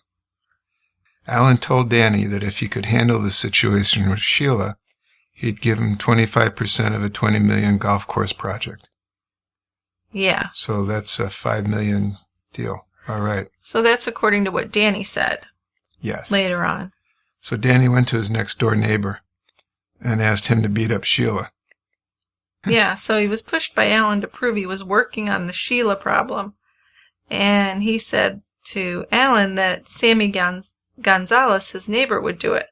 Allan told Danny that if he could handle the situation with Sheila, he'd give him 25% of a $20 million golf course project. Yeah. So that's a $5 million deal. All right. So that's according to what Danny said. Yes. Later on. So Danny went to his next-door neighbor and asked him to beat up Sheila. Yeah, so he was pushed by Allan to prove he was working on the Sheila problem. And he said to Allan that Sammy Gonzalez, his neighbor, would do it.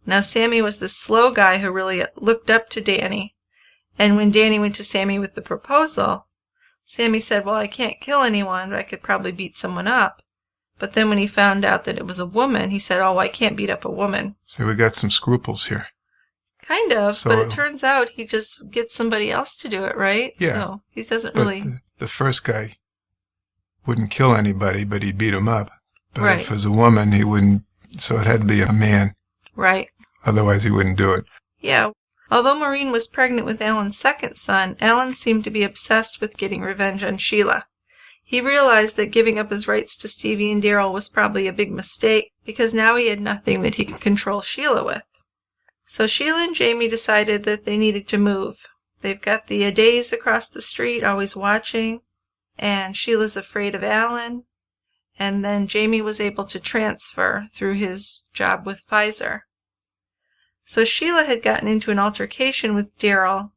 Now, Sammy was the slow guy who really looked up to Danny. And when Danny went to Sammy with the proposal, Sammy said, well, I can't kill anyone, but I could probably beat someone up. But then when he found out that it was a woman, he said, oh, I can't beat up a woman. So we got some scruples here. Kind of, So, but it turns out he just gets somebody else to do it, right? Yeah. So he doesn't But really... the first guy wouldn't kill anybody, but he'd beat him up. But Right. if it was a woman, he wouldn't, so it had to be a man. Right. Otherwise, he wouldn't do it. Yeah. Although Maureen was pregnant with Allan's second son, Allan seemed to be obsessed with getting revenge on Sheila. He realized that giving up his rights to Stevie and Daryl was probably a big mistake, because now he had nothing that he could control Sheila with. So Sheila and Jamie decided that they needed to move. They've got the Adays across the street always watching, and Sheila's afraid of Allan, and then Jamie was able to transfer through his job with Pfizer. So Sheila had gotten into an altercation with Daryl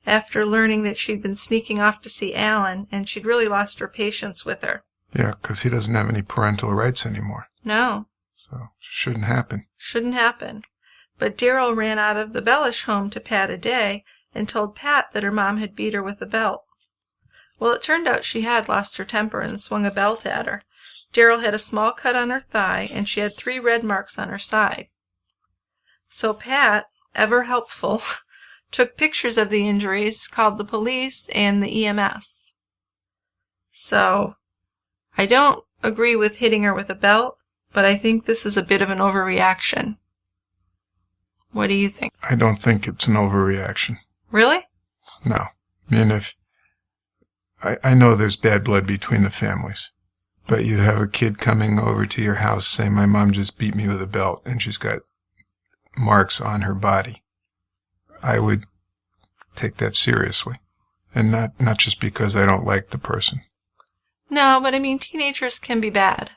after learning that she'd been sneaking off to see Allan, and she'd really lost her patience with her. Yeah, because he doesn't have any parental rights anymore. No. So, shouldn't happen. Shouldn't happen. But Daryl ran out of the Bellush home to Pat Aday and told Pat that her mom had beat her with a belt. Well, it turned out she had lost her temper and swung a belt at her. Daryl had a small cut on her thigh, and she had 3 red marks on her side. So Pat, ever helpful, took pictures of the injuries, called the police and the EMS. So, I don't agree with hitting her with a belt, but I think this is a bit of an overreaction. What do you think? I don't think it's an overreaction. Really? No. I mean, I know there's bad blood between the families, but you have a kid coming over to your house saying, my mom just beat me with a belt, and she's got marks on her body. I would take that seriously, and not just because I don't like the person. No, but I mean, teenagers can be bad.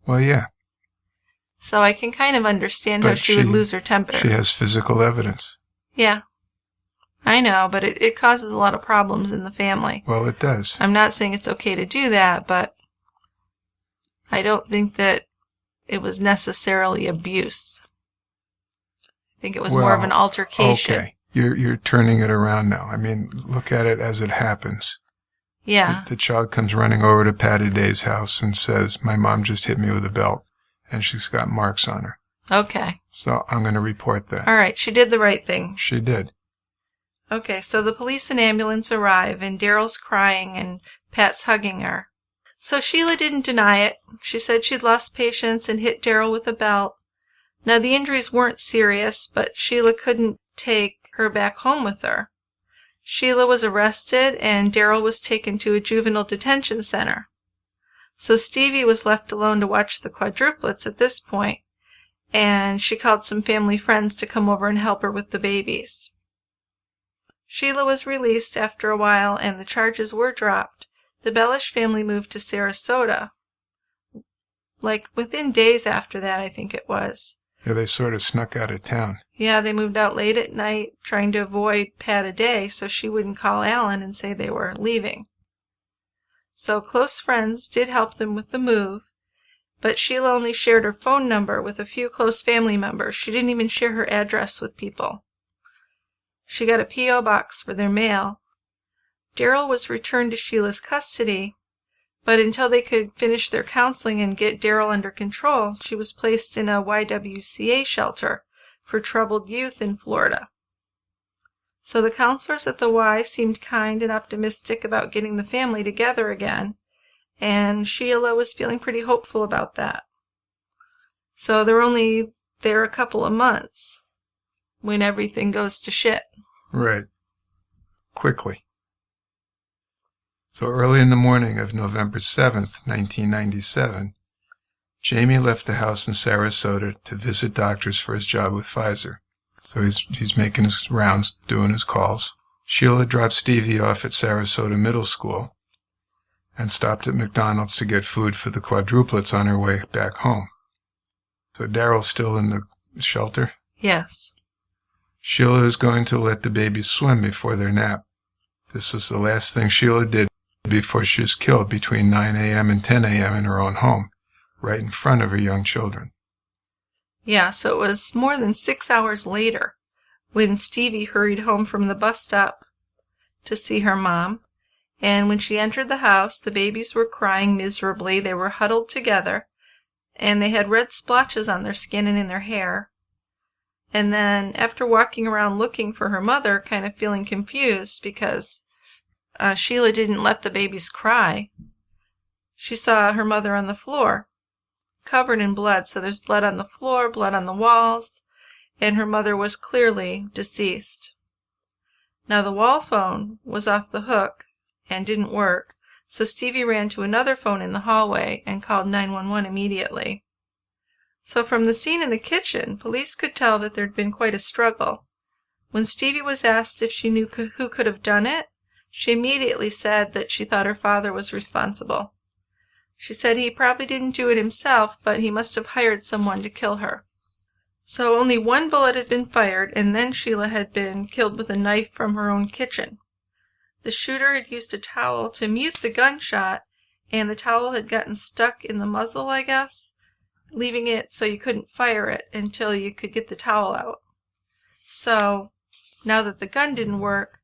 Well, yeah. So I can kind of understand how she would lose her temper. She has physical evidence. Yeah. I know, but it causes a lot of problems in the family. Well, it does. I'm not saying it's okay to do that, but I don't think that it was necessarily abuse. I think it was more of an altercation. Okay. You're turning it around now. I mean, look at it as it happens. Yeah. The child comes running over to Patty Day's house and says, my mom just hit me with a belt, and she's got marks on her. Okay. So I'm going to report that. All right. She did the right thing. She did. Okay, so the police and ambulance arrive, and Daryl's crying, and Pat's hugging her. So Sheila didn't deny it. She said she'd lost patience and hit Daryl with a belt. Now, the injuries weren't serious, but Sheila couldn't take her back home with her. Sheila was arrested, and Daryl was taken to a juvenile detention center. So Stevie was left alone to watch the quadruplets at this point, and she called some family friends to come over and help her with the babies. Sheila was released after a while, and the charges were dropped. The Bellush family moved to Sarasota. Like, within days after that, I think it was. Yeah, they sort of snuck out of town. Yeah, they moved out late at night, trying to avoid Pat Aday so she wouldn't call Allan and say they were leaving. So close friends did help them with the move, but Sheila only shared her phone number with a few close family members. She didn't even share her address with people. She got a P.O. box for their mail. Daryl was returned to Sheila's custody, but until they could finish their counseling and get Daryl under control, she was placed in a YWCA shelter for troubled youth in Florida. So the counselors at the Y seemed kind and optimistic about getting the family together again, and Sheila was feeling pretty hopeful about that. So they're only there a couple of months when everything goes to shit. Right. Quickly. So early in the morning of November 7th, 1997, Jamie left the house in Sarasota to visit doctors for his job with Pfizer. So he's making his rounds, doing his calls. Sheila dropped Stevie off at Sarasota Middle School and stopped at McDonald's to get food for the quadruplets on her way back home. So Daryl's still in the shelter? Yes. Sheila is going to let the babies swim before their nap. This was the last thing Sheila did before she was killed between 9 a.m. and 10 a.m. in her own home, right in front of her young children. Yeah, so it was more than 6 hours later when Stevie hurried home from the bus stop to see her mom. And when she entered the house, the babies were crying miserably. They were huddled together, and they had red splotches on their skin and in their hair. And then, after walking around looking for her mother, kind of feeling confused because Sheila didn't let the babies cry, she saw her mother on the floor, covered in blood. So there's blood on the floor, blood on the walls, and her mother was clearly deceased. Now, the wall phone was off the hook and didn't work, So Stevie ran to another phone in the hallway and called 911 immediately. So from the scene in the kitchen, police could tell that there'd been quite a struggle. When Stevie was asked if she knew who could have done it, she immediately said that she thought her father was responsible. She said he probably didn't do it himself, but he must have hired someone to kill her. So only one bullet had been fired, and then Sheila had been killed with a knife from her own kitchen. The shooter had used a towel to mute the gunshot, and the towel had gotten stuck in the muzzle, I guess, leaving it so you couldn't fire it until you could get the towel out. So, now that the gun didn't work,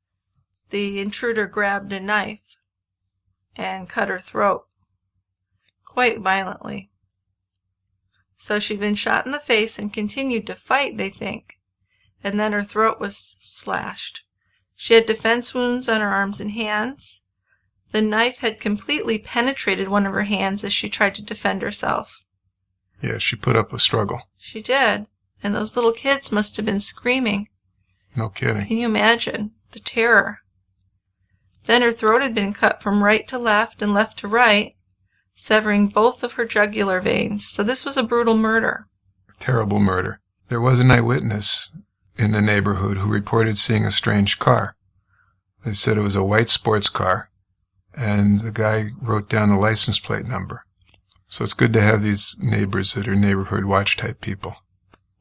the intruder grabbed a knife and cut her throat, quite violently. So she'd been shot in the face and continued to fight, they think, and then her throat was slashed. She had defense wounds on her arms and hands. The knife had completely penetrated one of her hands as she tried to defend herself. Yeah, she put up a struggle. She did, and those little kids must have been screaming. No kidding. Can you imagine the terror? Then her throat had been cut from right to left and left to right, severing both of her jugular veins. So this was a brutal murder. Terrible murder. There was an eyewitness in the neighborhood who reported seeing a strange car. They said it was a white sports car, and the guy wrote down the license plate number. So it's good to have these neighbors that are neighborhood watch type people.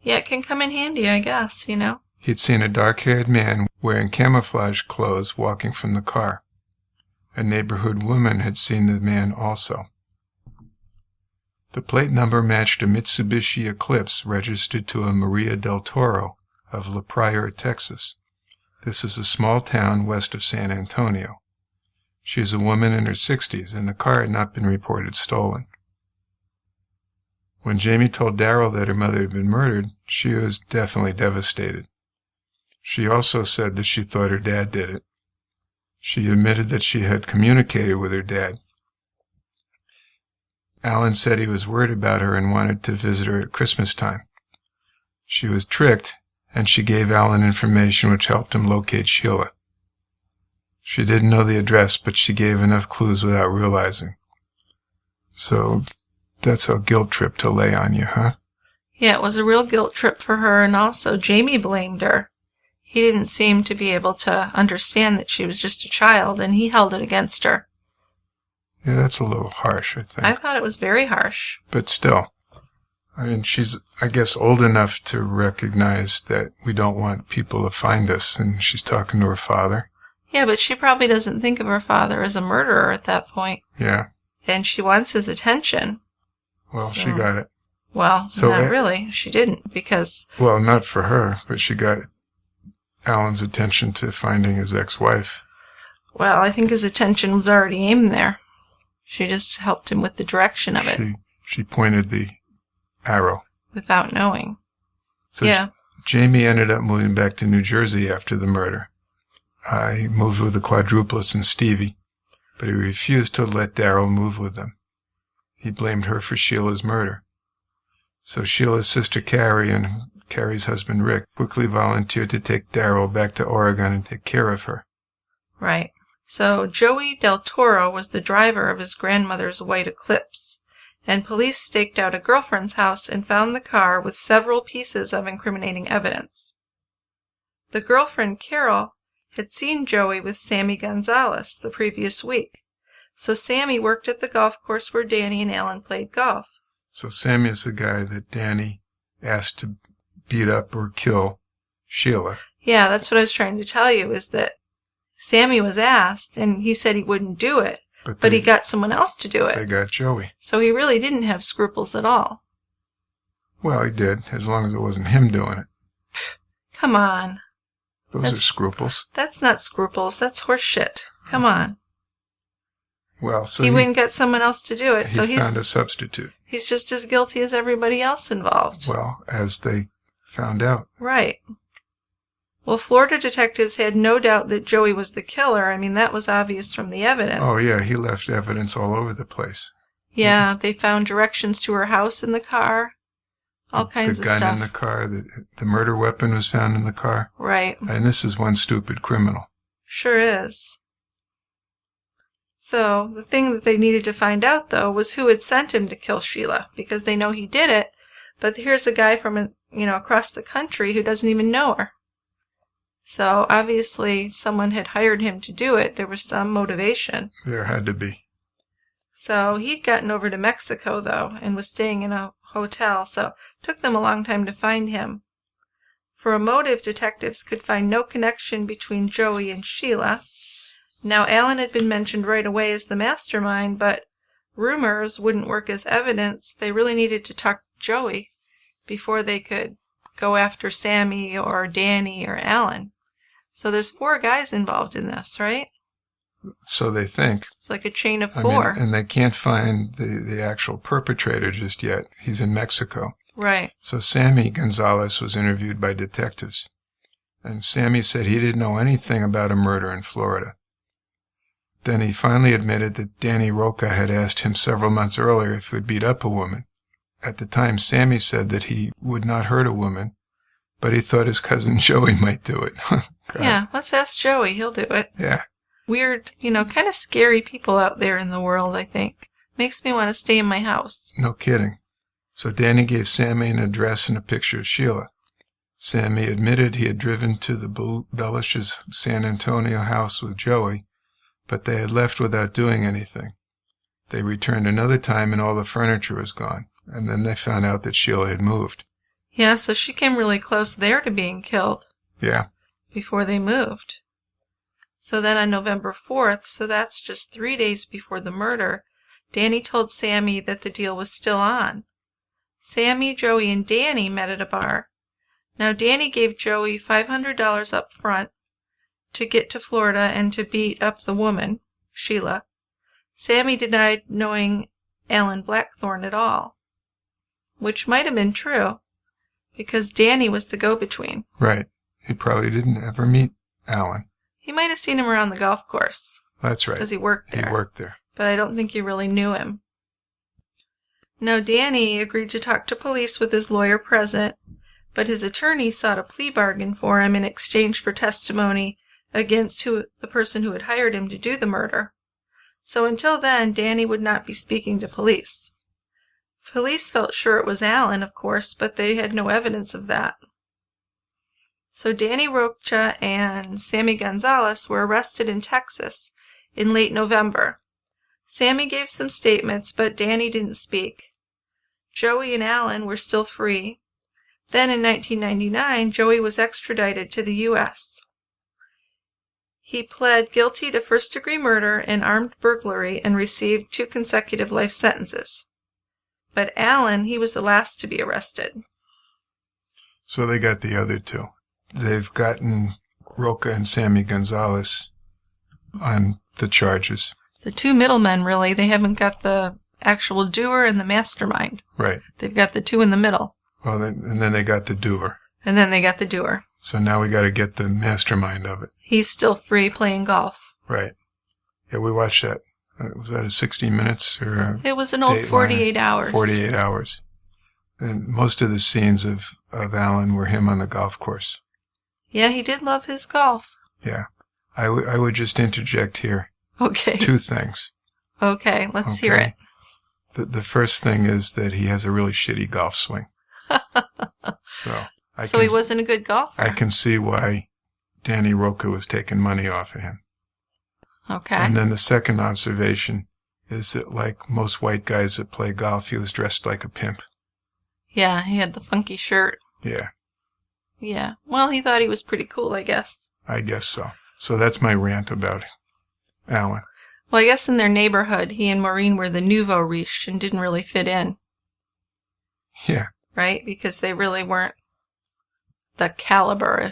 Yeah, it can come in handy, I guess, you know. He'd seen a dark-haired man wearing camouflage clothes walking from the car. A neighborhood woman had seen the man also. The plate number matched a Mitsubishi Eclipse registered to a Maria del Toro of La Pryor, Texas. This is a small town west of San Antonio. She is a woman in her 60s, and the car had not been reported stolen. When Jamie told Darrell that her mother had been murdered, she was definitely devastated. She also said that she thought her dad did it. She admitted that she had communicated with her dad. Allan said he was worried about her and wanted to visit her at Christmas time. She was tricked, and she gave Allan information which helped him locate Sheila. She didn't know the address, but she gave enough clues without realizing. So that's a guilt trip to lay on you, huh? Yeah, it was a real guilt trip for her, and also Jamie blamed her. He didn't seem to be able to understand that she was just a child, and he held it against her. Yeah, that's a little harsh, I think. I thought it was very harsh. But still, I mean, she's, I guess, old enough to recognize that we don't want people to find us, and she's talking to her father. Yeah, but she probably doesn't think of her father as a murderer at that point. Yeah. And she wants his attention. Well, she got it. Well, not really. She didn't, because... Well, not for her, but she got Allan's attention to finding his ex-wife. Well, I think his attention was already aimed there. She just helped him with the direction of it. She pointed the arrow. Without knowing. So yeah. Jamie ended up moving back to New Jersey after the murder. He moved with the quadruplets and Stevie, but he refused to let Darrell move with them. He blamed her for Sheila's murder. So Sheila's sister Carrie and Carrie's husband Rick quickly volunteered to take Darrell back to Oregon and take care of her. Right. So Joey Del Toro was the driver of his grandmother's white Eclipse, and police staked out a girlfriend's house and found the car with several pieces of incriminating evidence. The girlfriend, Carol, had seen Joey with Sammy Gonzalez the previous week, so Sammy worked at the golf course where Danny and Allan played golf. So Sammy is the guy that Danny asked to beat up or kill Sheila. Yeah, that's what I was trying to tell you, is that Sammy was asked, and he said he wouldn't do it, but he got someone else to do it. They got Joey. So he really didn't have scruples at all. Well, he did, as long as it wasn't him doing it. Come on. Those are scruples. That's not scruples. That's horse shit. Come on. Well, so he went and got someone else to do it. He found a substitute. He's just as guilty as everybody else involved. Well, as they found out. Right. Well, Florida detectives had no doubt that Joey was the killer. I mean, that was obvious from the evidence. Oh, yeah, he left evidence all over the place. Yeah, they found directions to her house in the car. All kinds of stuff. The gun in the car, the murder weapon was found in the car. Right. And this is one stupid criminal. Sure is. So the thing that they needed to find out, though, was who had sent him to kill Sheila, because they know he did it, but here's a guy from, across the country who doesn't even know her. So obviously someone had hired him to do it. There was some motivation. There had to be. So he'd gotten over to Mexico, though, and was staying in a hotel, so it took them a long time to find him. For a motive, detectives could find no connection between Joey and Sheila. Now, Allan had been mentioned right away as the mastermind, but rumors wouldn't work as evidence. They really needed to talk to Joey before they could go after Sammy or Danny or Allan. So there's 4 guys involved in this, right? So they think. It's like a chain of 4. And they can't find the actual perpetrator just yet. He's in Mexico. Right. So Sammy Gonzalez was interviewed by detectives. And Sammy said he didn't know anything about a murder in Florida. Then he finally admitted that Danny Roca had asked him several months earlier if he would beat up a woman. At the time, Sammy said that he would not hurt a woman, but he thought his cousin Joey might do it. Yeah, let's ask Joey. He'll do it. Yeah. Weird, kind of scary people out there in the world, I think. Makes me want to stay in my house. No kidding. So Danny gave Sammy an address and a picture of Sheila. Sammy admitted he had driven to the Bellush's San Antonio house with Joey, but they had left without doing anything. They returned another time and all the furniture was gone, and then they found out that Sheila had moved. Yeah, so she came really close there to being killed. Yeah. Before they moved. So then on November 4th, so that's just 3 days before the murder, Danny told Sammy that the deal was still on. Sammy, Joey, and Danny met at a bar. Now Danny gave Joey $500 up front to get to Florida and to beat up the woman, Sheila. Sammy denied knowing Allan Blackthorne at all, which might have been true, because Danny was the go-between. Right. He probably didn't ever meet Allan. He might have seen him around the golf course. That's right. Because he worked there. He worked there. But I don't think he really knew him. Now, Danny agreed to talk to police with his lawyer present, but his attorney sought a plea bargain for him in exchange for testimony against the person who had hired him to do the murder. So until then, Danny would not be speaking to police. Police felt sure it was Allan, of course, but they had no evidence of that. So Danny Roca and Sammy Gonzalez were arrested in Texas in late November. Sammy gave some statements, but Danny didn't speak. Joey and Allan were still free. Then in 1999, Joey was extradited to the U.S. He pled guilty to first-degree murder and armed burglary and received 2 consecutive life sentences. But Allan, he was the last to be arrested. So they got the other 2. They've gotten Roca and Sammy Gonzalez on the charges. The 2 middlemen, really. They haven't got the actual doer and the mastermind. Right. They've got the 2 in the middle. Well, and then they got the doer. And then they got the doer. So now we got to get the mastermind of it. He's still free playing golf. Right. Yeah, we watched that. Was that a 60 Minutes? Or it was an old 48 hours. 48 hours. And most of the scenes of Allan were him on the golf course. Yeah, he did love his golf. Yeah. I would just interject here. Okay. 2 things. Okay, let's hear it. The first thing is that he has a really shitty golf swing. So he wasn't a good golfer. I can see why Danny Roca was taking money off of him. Okay. And then the second observation is that, like most white guys that play golf, he was dressed like a pimp. Yeah, he had the funky shirt. Yeah. Yeah. Well, he thought he was pretty cool, I guess. I guess so. So that's my rant about Allan. Well, I guess in their neighborhood, he and Maureen were the nouveau riche and didn't really fit in. Yeah. Right? Because they really weren't the caliber,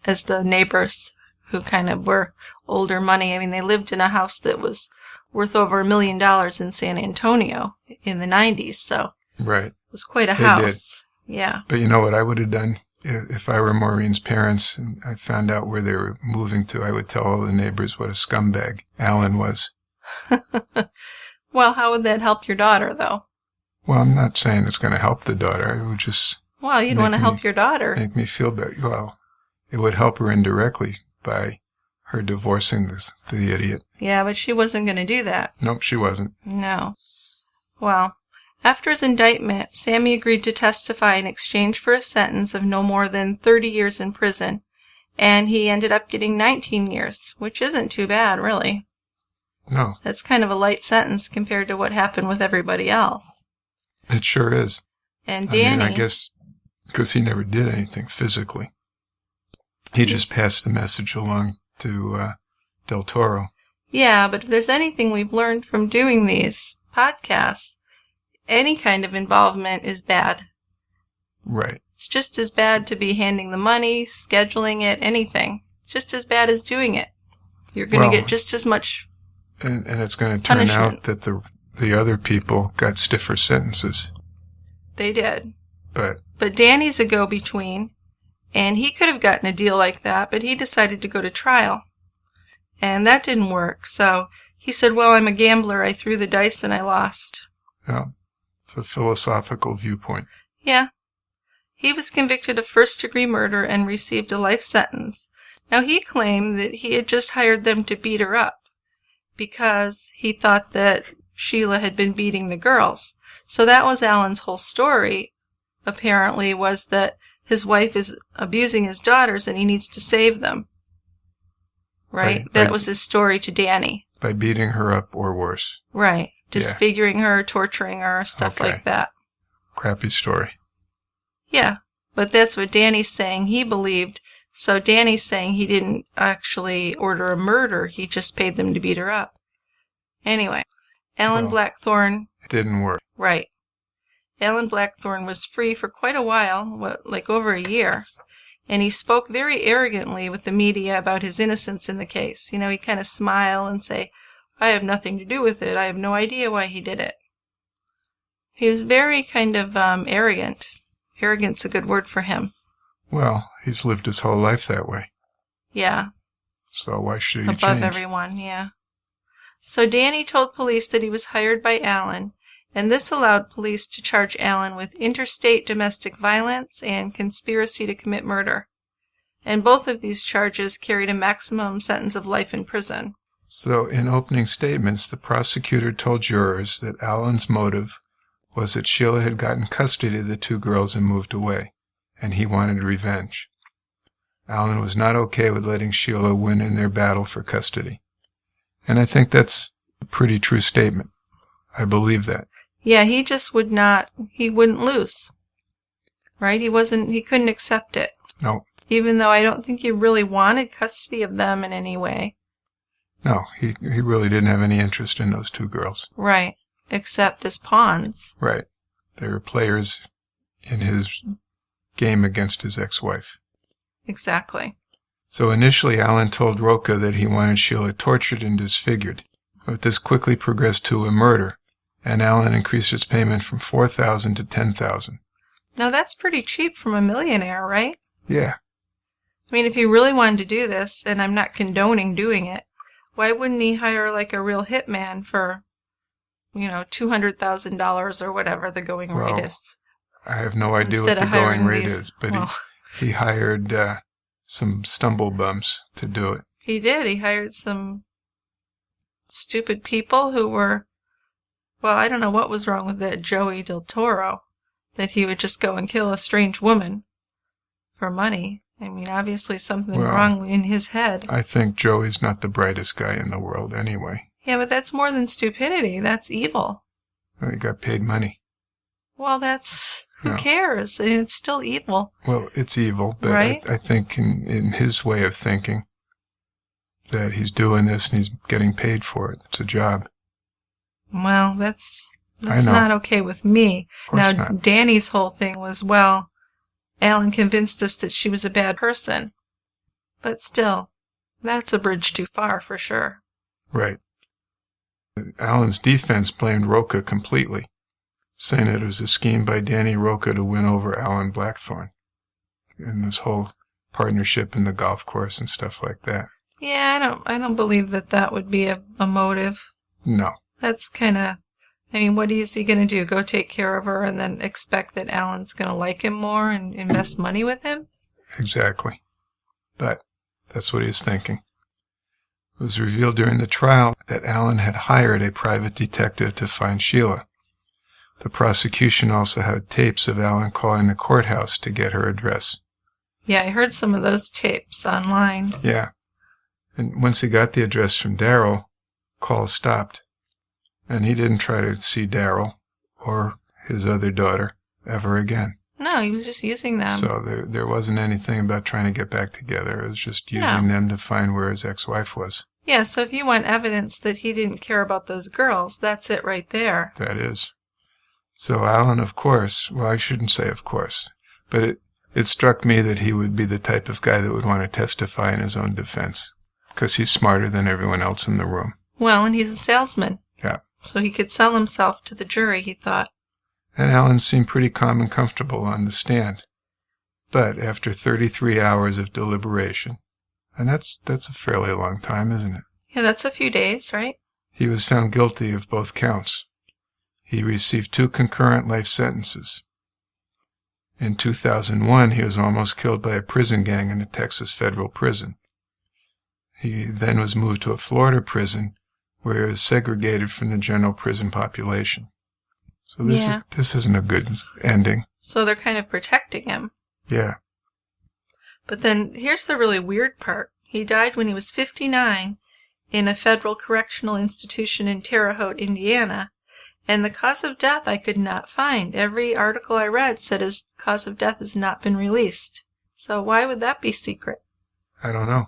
as the neighbors who kind of were older money. I mean, they lived in a house that was worth over $1 million in San Antonio in the 90s, so. Right. It was quite a house. Yeah. But you know what I would have done? If I were Maureen's parents and I found out where they were moving to, I would tell all the neighbors what a scumbag Allan was. Well, how would that help your daughter, though? Well, I'm not saying it's going to help the daughter. It would just... Well, you'd want to help your daughter. Make me feel better. Well, it would help her indirectly by her divorcing the idiot. Yeah, but she wasn't going to do that. Nope, she wasn't. No. Well, after his indictment, Sammy agreed to testify in exchange for a sentence of no more than 30 years in prison, and he ended up getting 19 years, which isn't too bad, really. No. That's kind of a light sentence compared to what happened with everybody else. It sure is. And Danny... I guess because he never did anything physically. He just passed the message along to Del Toro. Yeah, but if there's anything we've learned from doing these podcasts, any kind of involvement is bad. Right. It's just as bad to be handing the money, scheduling it, anything. It's just as bad as doing it. You're going to get just as much and it's going to turn punishment. out that the other people got stiffer sentences. They did. But Danny's a go-between, and he could have gotten a deal like that, but he decided to go to trial. And that didn't work, so he said, well, I'm a gambler. I threw the dice and I lost. Yeah, it's a philosophical viewpoint. Yeah. He was convicted of first-degree murder and received a life sentence. Now, he claimed that he had just hired them to beat her up because he thought that Sheila had been beating the girls. So that was Allan's whole story, apparently, was that his wife is abusing his daughters and he needs to save them. Right? That was his story to Danny. By beating her up or worse. Right. Disfiguring her, torturing her, stuff like that. Crappy story. Yeah, but that's what Danny's saying he believed. So Danny's saying he didn't actually order a murder. He just paid them to beat her up. Anyway, Allan Blackthorne... It didn't work. Right. Allan Blackthorne was free for quite a while, like over a year. And he spoke very arrogantly with the media about his innocence in the case. You know, he'd kind of smile and say, I have nothing to do with it. I have no idea why he did it. He was very kind of arrogant. Arrogant's a good word for him. Well, he's lived his whole life that way. Yeah. So why should he change? Above everyone, yeah. So Danny told police that he was hired by Allan, and this allowed police to charge Allan with interstate domestic violence and conspiracy to commit murder. And both of these charges carried a maximum sentence of life in prison. So in opening statements, the prosecutor told jurors that Allan's motive was that Sheila had gotten custody of the two girls and moved away, and he wanted revenge. Allan was not okay with letting Sheila win in their battle for custody. And I think that's a pretty true statement. I believe that. Yeah, he just he wouldn't lose. Right? He couldn't accept it. No. Even though I don't think he really wanted custody of them in any way. No, he really didn't have any interest in those two girls. Right. Except as pawns. Right. They were players in his game against his ex-wife. Exactly. So initially, Allan told Rocha that he wanted Sheila tortured and disfigured. But this quickly progressed to a murder, and Allan increased his payment from $4,000 to $10,000. Now that's pretty cheap from a millionaire, right? Yeah. I mean, if he really wanted to do this, and I'm not condoning doing it, why wouldn't he hire like a real hitman for, $200,000 or whatever the going rate is? I have no idea what the going rate is, but he hired some stumble bums to do it. He did. He hired some stupid people who were, I don't know what was wrong with that Joey Del Toro, that he would just go and kill a strange woman for money. I mean, obviously something wrong in his head. I think Joey's not the brightest guy in the world anyway. Yeah, but that's more than stupidity. That's evil. Well, he got paid money. Well, who cares? And it's still evil. Well, it's evil, but right? I think in his way of thinking that he's doing this and he's getting paid for it. It's a job. Well, that's not okay with me. Now, not. Danny's whole thing was, Allan convinced us that she was a bad person. But still, that's a bridge too far for sure. Right. Allan's defense blamed Rocha completely, saying that it was a scheme by Danny Rocha to win over Allan Blackthorne in this whole partnership in the golf course and stuff like that. Yeah, I don't believe that would be a motive. No. That's kind of, what is he going to do? Go take care of her and then expect that Allan's going to like him more and invest money with him? Exactly. But that's what he's thinking. It was revealed during the trial that Allan had hired a private detective to find Sheila. The prosecution also had tapes of Allan calling the courthouse to get her address. Yeah, I heard some of those tapes online. Yeah. And once he got the address from Daryl, calls stopped. And he didn't try to see Daryl or his other daughter ever again. No, he was just using them. So there wasn't anything about trying to get back together. It was just using them to find where his ex-wife was. Yeah, so if you want evidence that he didn't care about those girls, that's it right there. That is. So Allan, of course, well, I shouldn't say of course, but it struck me that he would be the type of guy that would want to testify in his own defense, because he's smarter than everyone else in the room. Well, and he's a salesman. Yeah. So he could sell himself to the jury, he thought. And Allan seemed pretty calm and comfortable on the stand. But after 33 hours of deliberation, and that's a fairly long time, isn't it? Yeah, that's a few days, right? He was found guilty of both counts. He received 2 concurrent life sentences. In 2001, he was almost killed by a prison gang in a Texas federal prison. He then was moved to a Florida prison where he was segregated from the general prison population. So this isn't a good ending. So they're kind of protecting him. Yeah. But then here's the really weird part. He died when he was 59 in a federal correctional institution in Terre Haute, Indiana. And the cause of death I could not find. Every article I read said his cause of death has not been released. So why would that be secret? I don't know.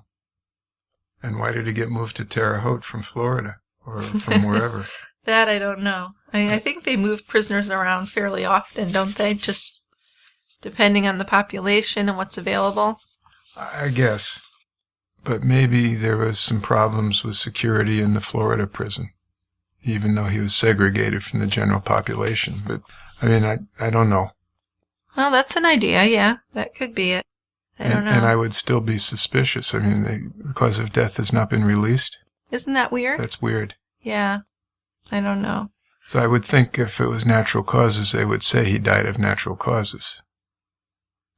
And why did he get moved to Terre Haute from Florida or from wherever? That I don't know. I mean, I think they move prisoners around fairly often, don't they? Just depending on the population and what's available. I guess. But maybe there was some problems with security in the Florida prison, even though he was segregated from the general population. But, I mean, I don't know. Well, that's an idea, yeah. That could be it. I don't know. And I would still be suspicious. I mean, the cause of death has not been released. Isn't that weird? That's weird. Yeah. I don't know. So I would think if it was natural causes, they would say he died of natural causes.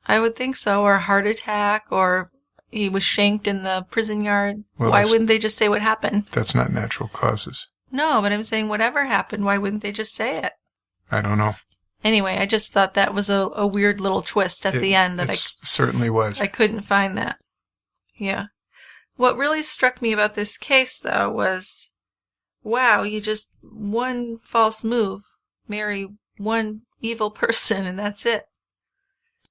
I would think so, or a heart attack, or he was shanked in the prison yard. Well, why wouldn't they just say what happened? That's not natural causes. No, but I'm saying whatever happened, why wouldn't they just say it? I don't know. Anyway, I just thought that was a weird little twist at the end that certainly was. I couldn't find that. Yeah. What really struck me about this case, though, was, wow, you just one false move, marry one evil person, and that's it.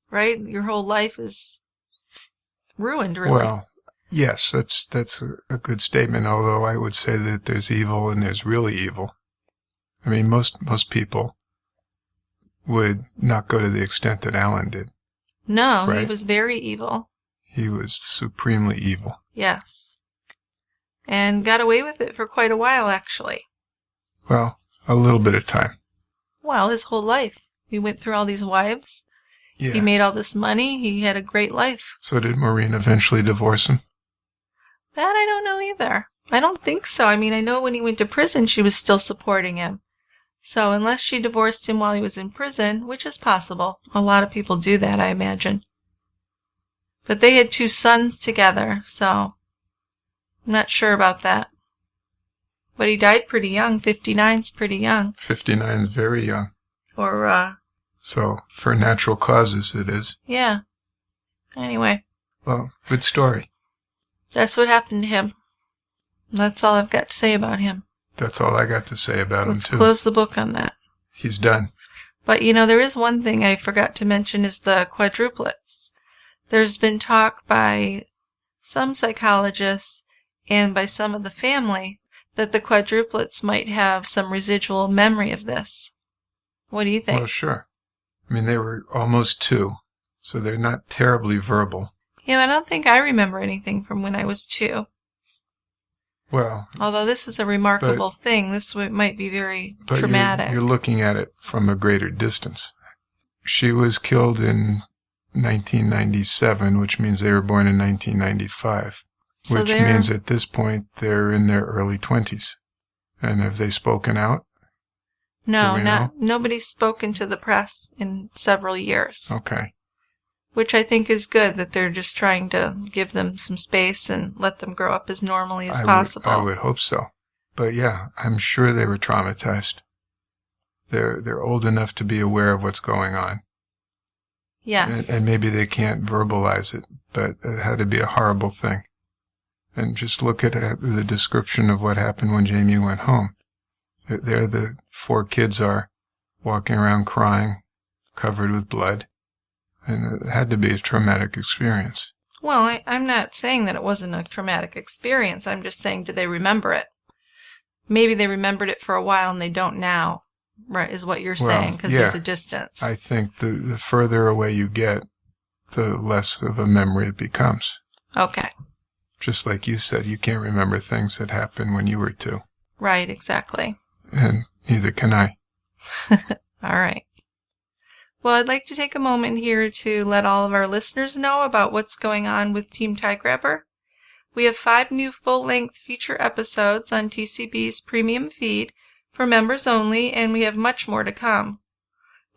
Right? Your whole life is ruined, really. Well, yes, that's a good statement, although I would say that there's evil and there's really evil. I mean, most people would not go to the extent that Allan did. No, right? He was very evil. He was supremely evil. Yes. And got away with it for quite a while, actually. Well, a little bit of time. Well, his whole life. He went through all these wives. Yeah. He made all this money. He had a great life. So did Maureen eventually divorce him? That I don't know either. I don't think so. I mean, I know when he went to prison, she was still supporting him. So unless she divorced him while he was in prison, which is possible. A lot of people do that, I imagine. But they had 2 sons together, so I'm not sure about that. But he died pretty young. 59's pretty young. 59 is very young. So, for natural causes, it is. Yeah. Anyway. Well, good story. That's what happened to him. That's all I've got to say about him. That's all I got to say about him, too. Let's close the book on that. He's done. But, there is one thing I forgot to mention is the quadruplets. There's been talk by some psychologists and by some of the family that the quadruplets might have some residual memory of this. What do you think? Well, sure. I mean, they were almost 2, so they're not terribly verbal. Yeah, I don't think I remember anything from when I was 2. Well, although this is a remarkable thing, this might be very but traumatic. You're looking at it from a greater distance. She was killed in 1997, which means they were born in 1995, so which means at this point they're in their early 20s. And have they spoken out? No, nobody's spoken to the press in several years. Okay. Which I think is good, that they're just trying to give them some space and let them grow up as normally as possible. I would hope so. But yeah, I'm sure they were traumatized. They're old enough to be aware of what's going on. Yes. And maybe they can't verbalize it, but it had to be a horrible thing. And just look at the description of what happened when Jamie went home. There the 4 kids are walking around crying, covered with blood. And it had to be a traumatic experience. Well, I'm not saying that it wasn't a traumatic experience. I'm just saying, do they remember it? Maybe they remembered it for a while and they don't now, right, is what you're saying, because there's a distance. I think the further away you get, the less of a memory it becomes. Okay. Just like you said, you can't remember things that happened when you were 2. Right, exactly. And neither can I. All right. Well, I'd like to take a moment here to let all of our listeners know about what's going on with Team Tie Grabber. We have 5 new full-length feature episodes on TCB's premium feed for members only, and we have much more to come.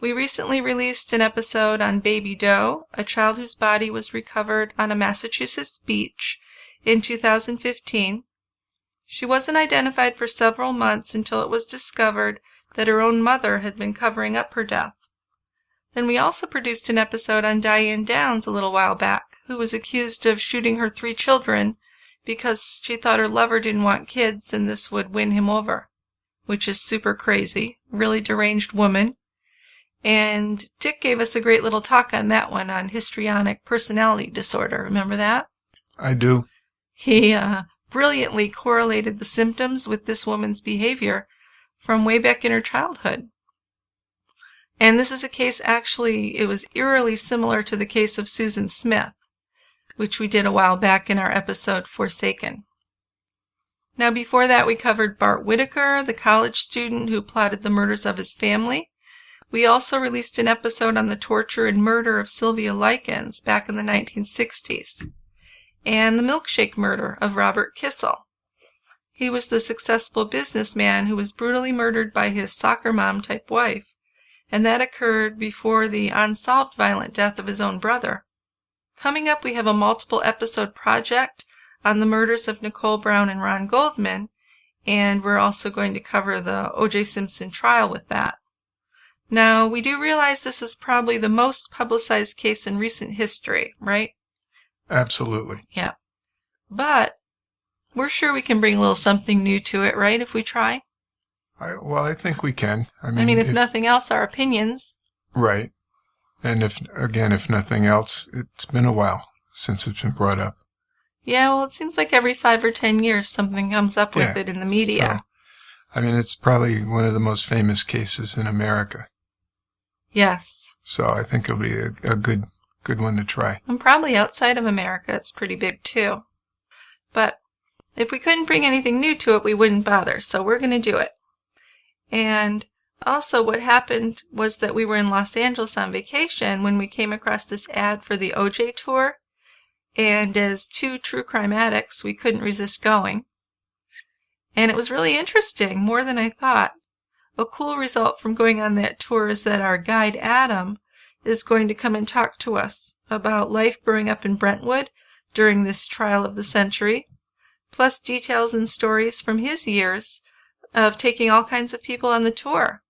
We recently released an episode on Baby Doe, a child whose body was recovered on a Massachusetts beach in 2015. She wasn't identified for several months until it was discovered that her own mother had been covering up her death. Then we also produced an episode on Diane Downs a little while back, who was accused of shooting her 3 children because she thought her lover didn't want kids and this would win him over, which is super crazy, really deranged woman. And Dick gave us a great little talk on that one, on histrionic personality disorder. Remember that? I do. He brilliantly correlated the symptoms with this woman's behavior from way back in her childhood. And this is a case, actually, it was eerily similar to the case of Susan Smith, which we did a while back in our episode Forsaken. Now, before that, we covered Bart Whitaker, the college student who plotted the murders of his family. We also released an episode on the torture and murder of Sylvia Likens back in the 1960s, and the milkshake murder of Robert Kissel. He was the successful businessman who was brutally murdered by his soccer mom-type wife, and that occurred before the unsolved violent death of his own brother. Coming up, we have a multiple-episode project on the murders of Nicole Brown and Ron Goldman, and we're also going to cover the O.J. Simpson trial with that. Now, we do realize this is probably the most publicized case in recent history, right? Absolutely. Yeah. But we're sure we can bring a little something new to it, right, if we try? I think we can. I mean, if nothing else, our opinions. Right. And if nothing else, it's been a while since it's been brought up. Yeah, well, it seems like every 5 or 10 years something comes up with it in the media. So, it's probably one of the most famous cases in America. Yes. So I think it'll be a good one to try. And probably outside of America, it's pretty big too. But if we couldn't bring anything new to it, we wouldn't bother, so we're going to do it. And also what happened was that we were in Los Angeles on vacation when we came across this ad for the OJ tour, and as 2 true crime addicts, we couldn't resist going. And it was really interesting, more than I thought. A cool result from going on that tour is that our guide, Adam, is going to come and talk to us about life brewing up in Brentwood during this trial of the century, plus details and stories from his years of taking all kinds of people on the tour.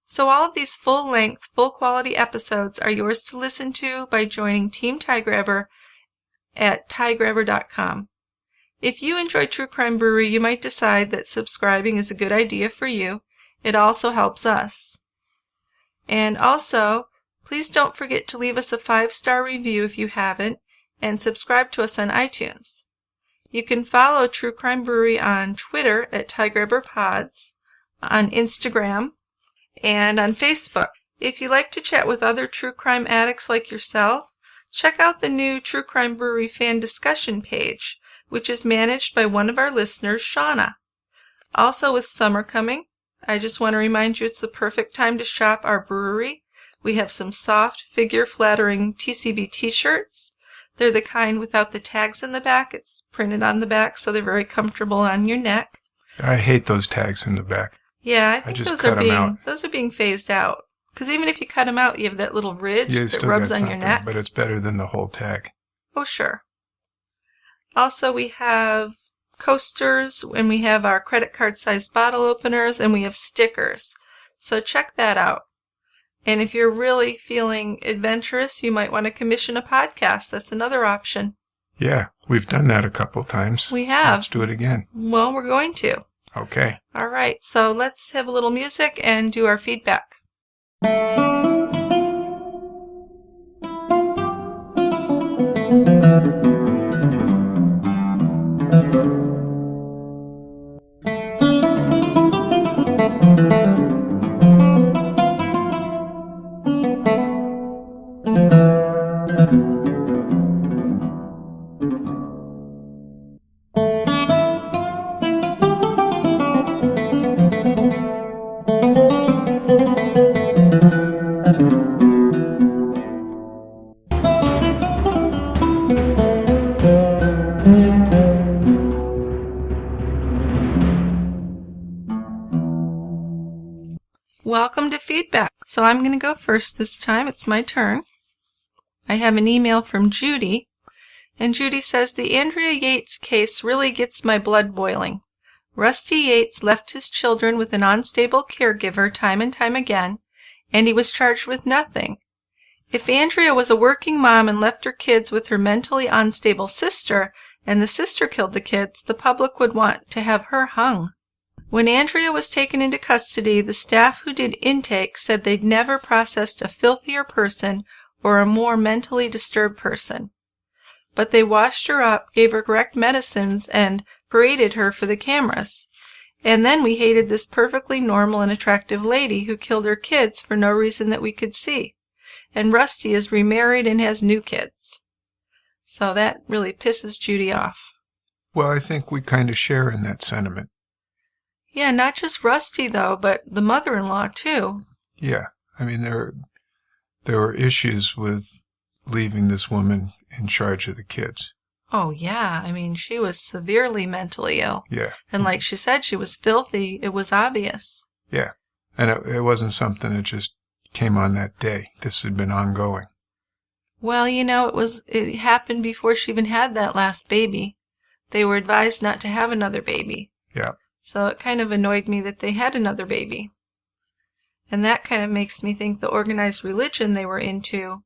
So all of these full-length, full-quality episodes are yours to listen to by joining Team Tie Grabber at tiegrabber.com. If you enjoy True Crime Brewery, you might decide that subscribing is a good idea for you. It also helps us. And also, please don't forget to leave us a 5-star review if you haven't, and subscribe to us on iTunes. You can follow True Crime Brewery on Twitter at TieGrabberPods, on Instagram, and on Facebook. If you like to chat with other true crime addicts like yourself, check out the new True Crime Brewery fan discussion page, which is managed by one of our listeners, Shauna. Also, with summer coming, I just want to remind you it's the perfect time to shop our brewery. We have some soft, figure-flattering TCB t-shirts. They're the kind without the tags in the back. It's printed on the back, so they're very comfortable on your neck. I hate those tags in the back. Yeah, I think just those cut them out. those are being phased out. Because even if you cut them out, you have that little ridge You that still rubs got on your something, neck. but it's better than the whole tag. Oh, sure. Also, we have coasters, and we have our credit card sized bottle openers, and we have stickers. So check that out. And if you're really feeling adventurous, you might want to commission a podcast. That's another option. Yeah, we've done that a couple times. We have. Let's do it again. Well, we're going to. Okay. All right, so let's have a little music and do our feedback. Welcome to feedback. So I'm going to go first this time. It's my turn. I have an email from Judy, and Judy says, the Andrea Yates case really gets my blood boiling. Rusty Yates left his children with an unstable caregiver time and time again, and he was charged with nothing. If Andrea was a working mom and left her kids with her mentally unstable sister, and the sister killed the kids, the public would want to have her hung. When Andrea was taken into custody, the staff who did intake said they'd never processed a filthier person or a more mentally disturbed person. But they washed her up, gave her correct medicines, and paraded her for the cameras. And then we hated this perfectly normal and attractive lady who killed her kids for no reason that we could see. And Rusty is remarried and has new kids. So that really pisses Judy off. Well, I think we kind of share in that sentiment. Yeah, not just Rusty, though, but the mother-in-law, too. Yeah. I mean, there were issues with leaving this woman in charge of the kids. Oh, yeah. I mean, she was severely mentally ill. Yeah. And like she said, she was filthy. It was obvious. Yeah. And it wasn't something that just came on that day. This had been ongoing. Well, you know, it happened before she even had that last baby. They were advised not to have another baby. Yeah. So it kind of annoyed me that they had another baby. And that kind of makes me think the organized religion they were into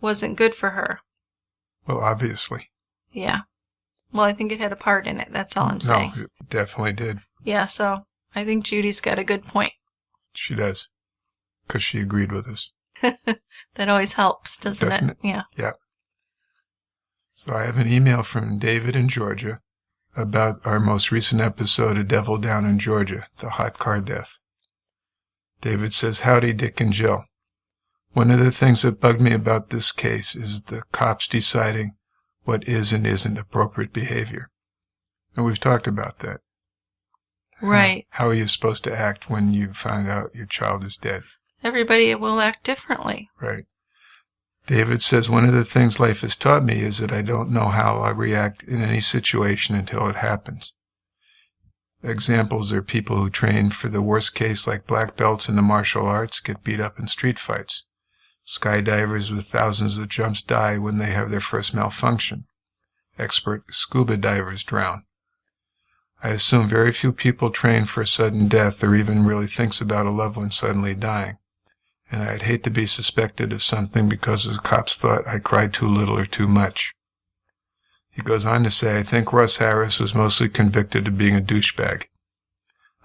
wasn't good for her. Well, obviously. Yeah. Well, I think it had a part in it. That's all I'm saying. No, it definitely did. Yeah, so I think Judy's got a good point. She does. Because she agreed with us. That always helps, doesn't it? Yeah. Yeah. So I have an email from David in Georgia about our most recent episode of Devil Down in Georgia, the hot car death. David says, howdy, Dick and Jill. One of the things that bugged me about this case is the cops deciding what is and isn't appropriate behavior. And we've talked about that. Right. How are you supposed to act when you find out your child is dead? Everybody will act differently. Right. David says, one of the things life has taught me is that I don't know how I react in any situation until it happens. Examples are people who train for the worst case, like black belts in the martial arts, get beat up in street fights. Skydivers with thousands of jumps die when they have their first malfunction. Expert scuba divers drown. I assume very few people train for a sudden death or even really thinks about a loved one suddenly dying. And I'd hate to be suspected of something because the cops thought I cried too little or too much. He goes on to say, I think Russ Harris was mostly convicted of being a douchebag.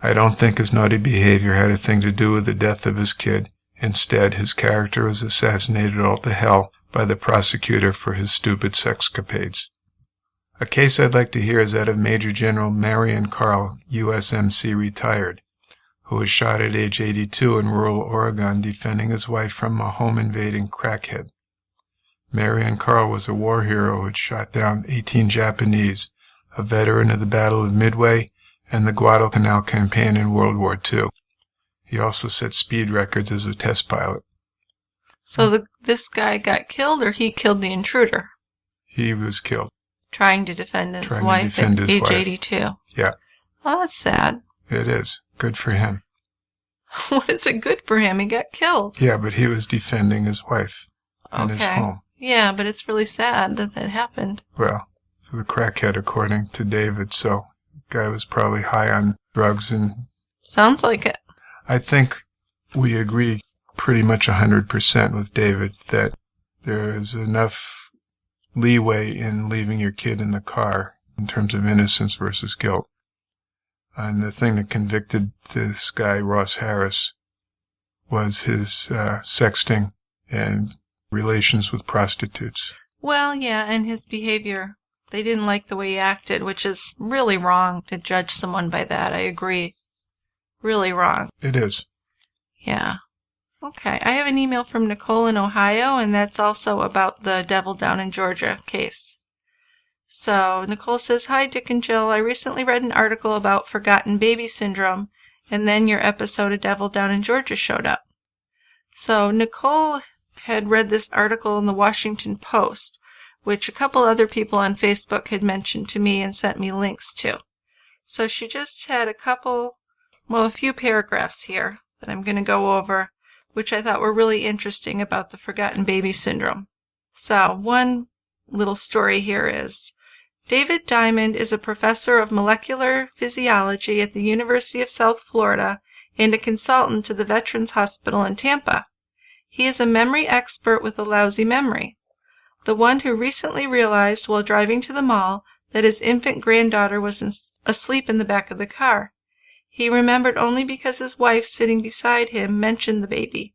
I don't think his naughty behavior had a thing to do with the death of his kid. Instead, his character was assassinated all to hell by the prosecutor for his stupid sexcapades. A case I'd like to hear is that of Major General Marion Carl, USMC retired, who was shot at age 82 in rural Oregon defending his wife from a home-invading crackhead. Marion Carl was a war hero who had shot down 18 Japanese, a veteran of the Battle of Midway and the Guadalcanal campaign in World War II. He also set speed records as a test pilot. So this guy got killed, or he killed the intruder? He was killed. Trying to defend his wife at age 82. Yeah. Well, that's sad. It is. Good for him. What is it good for him? He got killed. Yeah, but he was defending his wife and his home. Yeah, but it's really sad that happened. Well, the crackhead, according to David, so the guy was probably high on drugs and... Sounds like it. I think we agree pretty much 100% with David that there is enough leeway in leaving your kid in the car in terms of innocence versus guilt. And the thing that convicted this guy, Ross Harris, was his sexting and relations with prostitutes. Well, yeah, and his behavior. They didn't like the way he acted, which is really wrong to judge someone by that. I agree. Really wrong. It is. Yeah. Okay, I have an email from Nicole in Ohio, and that's also about the Devil Down in Georgia case. So, Nicole says, "Hi, Dick and Jill. I recently read an article about forgotten baby syndrome, and then your episode of Devil Down in Georgia showed up." So, Nicole had read this article in the Washington Post, which a couple other people on Facebook had mentioned to me and sent me links to. So she just had a few paragraphs here that I'm going to go over, which I thought were really interesting about the forgotten baby syndrome. So one little story here is, David Diamond is a professor of molecular physiology at the University of South Florida and a consultant to the Veterans Hospital in Tampa. He is a memory expert with a lousy memory. The one who recently realized while driving to the mall that his infant granddaughter was asleep in the back of the car. He remembered only because his wife sitting beside him mentioned the baby.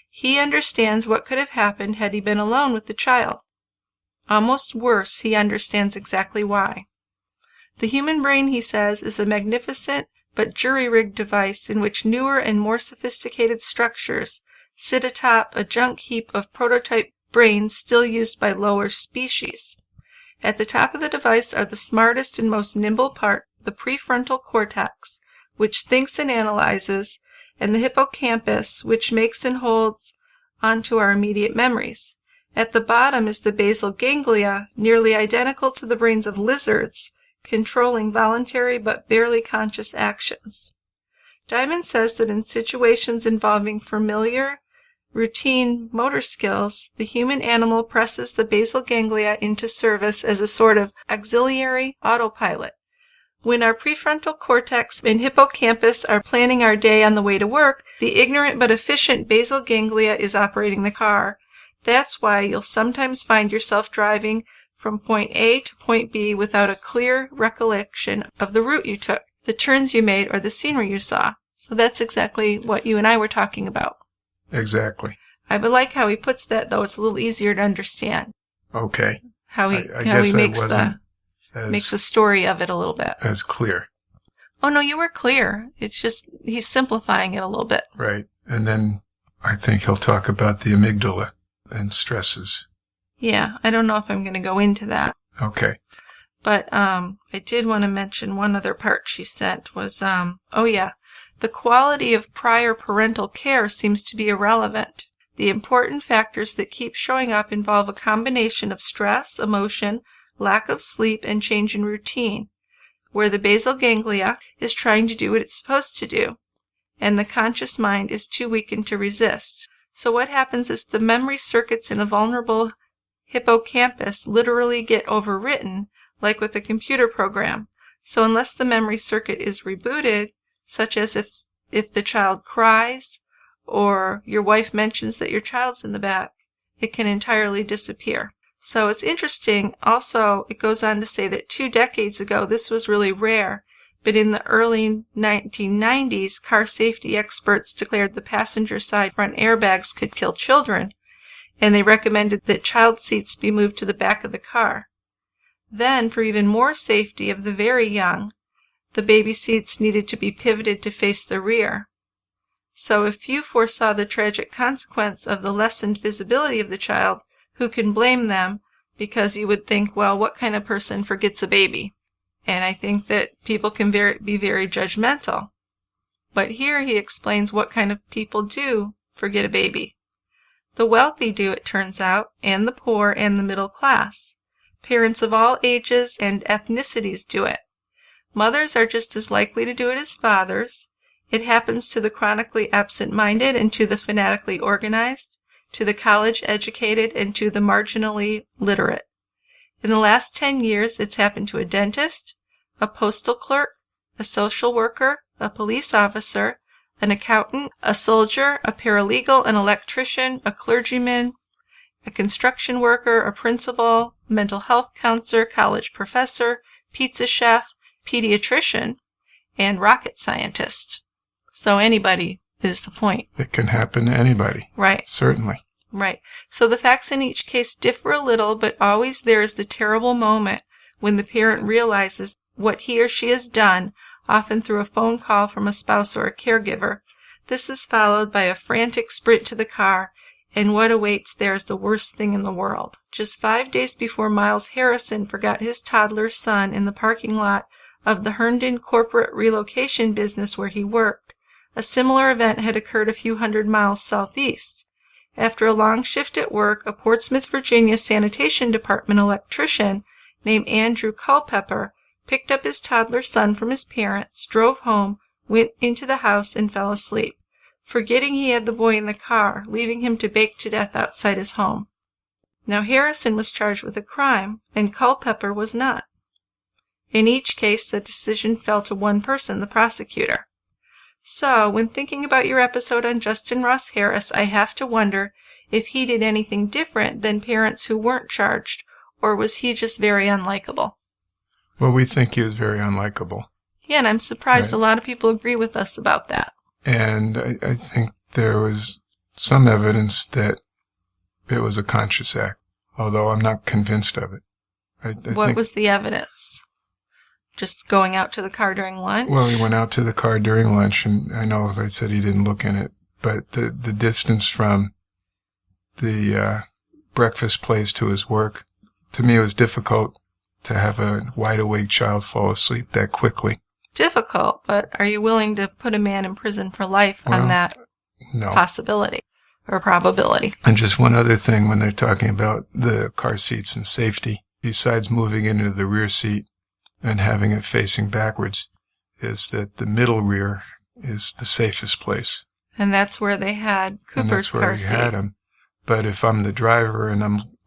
He understands what could have happened had he been alone with the child. Almost worse, he understands exactly why. The human brain, he says, is a magnificent but jury-rigged device in which newer and more sophisticated structures sit atop a junk heap of prototype brains still used by lower species. At the top of the device are the smartest and most nimble part, the prefrontal cortex, which thinks and analyzes, and the hippocampus, which makes and holds onto our immediate memories. At the bottom is the basal ganglia, nearly identical to the brains of lizards, controlling voluntary but barely conscious actions. Diamond says that in situations involving familiar, routine motor skills, the human animal presses the basal ganglia into service as a sort of auxiliary autopilot. When our prefrontal cortex and hippocampus are planning our day on the way to work, the ignorant but efficient basal ganglia is operating the car. That's why you'll sometimes find yourself driving from point A to point B without a clear recollection of the route you took, the turns you made, or the scenery you saw. So that's exactly what you and I were talking about. Exactly. I would like how he puts that, though. It's a little easier to understand. Okay. How he makes a story of it a little bit. As clear. Oh, no, you were clear. It's just he's simplifying it a little bit. Right. And then I think he'll talk about the amygdala and stresses. Yeah, I don't know if I'm going to go into that. Okay. But I did want to mention one other part she sent was, the quality of prior parental care seems to be irrelevant. The important factors that keep showing up involve a combination of stress, emotion, lack of sleep, and change in routine, where the basal ganglia is trying to do what it's supposed to do, and the conscious mind is too weakened to resist. So what happens is the memory circuits in a vulnerable hippocampus literally get overwritten, like with a computer program. So unless the memory circuit is rebooted, such as if the child cries, or your wife mentions that your child's in the back, it can entirely disappear. So it's interesting. Also, it goes on to say that 2 decades ago, this was really rare, but in the early 1990s, car safety experts declared the passenger side front airbags could kill children, and they recommended that child seats be moved to the back of the car. Then, for even more safety of the very young, the baby seats needed to be pivoted to face the rear. So if you foresaw the tragic consequence of the lessened visibility of the child, who can blame them? Because you would think, well, what kind of person forgets a baby? And I think that people can be very judgmental. But here he explains what kind of people do forget a baby. The wealthy do, it turns out, and the poor and the middle class. Parents of all ages and ethnicities do it. Mothers are just as likely to do it as fathers, It happens to the chronically absent-minded and to the fanatically organized, to the college-educated and to the marginally literate. In the last 10 years, it's happened to a dentist, a postal clerk, a social worker, a police officer, an accountant, a soldier, a paralegal, an electrician, a clergyman, a construction worker, a principal, mental health counselor, college professor, pizza chef, pediatrician, and rocket scientist. So anybody is the point. It can happen to anybody. Right. Certainly. Right. So the facts in each case differ a little, but always there is the terrible moment when the parent realizes what he or she has done, often through a phone call from a spouse or a caregiver. This is followed by a frantic sprint to the car, and what awaits there is the worst thing in the world. Just 5 days before Miles Harrison forgot his toddler son in the parking lot of the Herndon corporate relocation business where he worked, a similar event had occurred a few hundred miles southeast. After a long shift at work, a Portsmouth, Virginia sanitation department electrician named Andrew Culpepper picked up his toddler son from his parents, drove home, went into the house, and fell asleep, forgetting he had the boy in the car, leaving him to bake to death outside his home. Now Harrison was charged with a crime, and Culpepper was not. In each case, the decision fell to one person, the prosecutor. So, when thinking about your episode on Justin Ross Harris, I have to wonder if he did anything different than parents who weren't charged, or was he just very unlikable? Well, we think he was very unlikable. Yeah, and I'm surprised Right. a lot of people agree with us about that. And I think there was some evidence that it was a conscious act, although I'm not convinced of it. I What think, was the evidence? Just going out to the car during lunch? Well, he went out to the car during lunch, and I know I said he didn't look in it, but the distance from the breakfast place to his work, to me it was difficult to have a wide-awake child fall asleep that quickly. Difficult, but are you willing to put a man in prison for life on Well, that No. possibility or probability? And just one other thing when they're talking about the car seats and safety, besides moving into the rear seat and having it facing backwards, is that the middle rear is the safest place. And that's where they had And Cooper's that's where car he seat. had him. But if I'm the driver and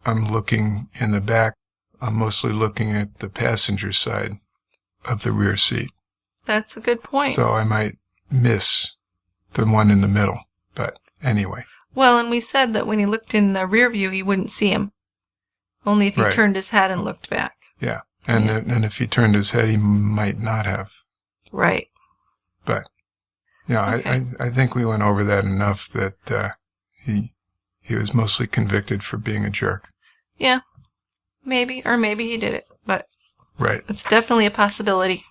I'm looking in the back, I'm mostly looking at the passenger side of the rear seat. That's a good point. So I might miss the one in the middle. But anyway. Well, and we said that when he looked in the rear view, he wouldn't see him. Only if he Right. turned his head and looked back. Yeah. And Yeah. and if he turned his head, he might not have. Right. But, yeah, Okay. I think we went over that enough that he was mostly convicted for being a jerk. Yeah. Maybe, or maybe he did it, but Right. it's definitely a possibility.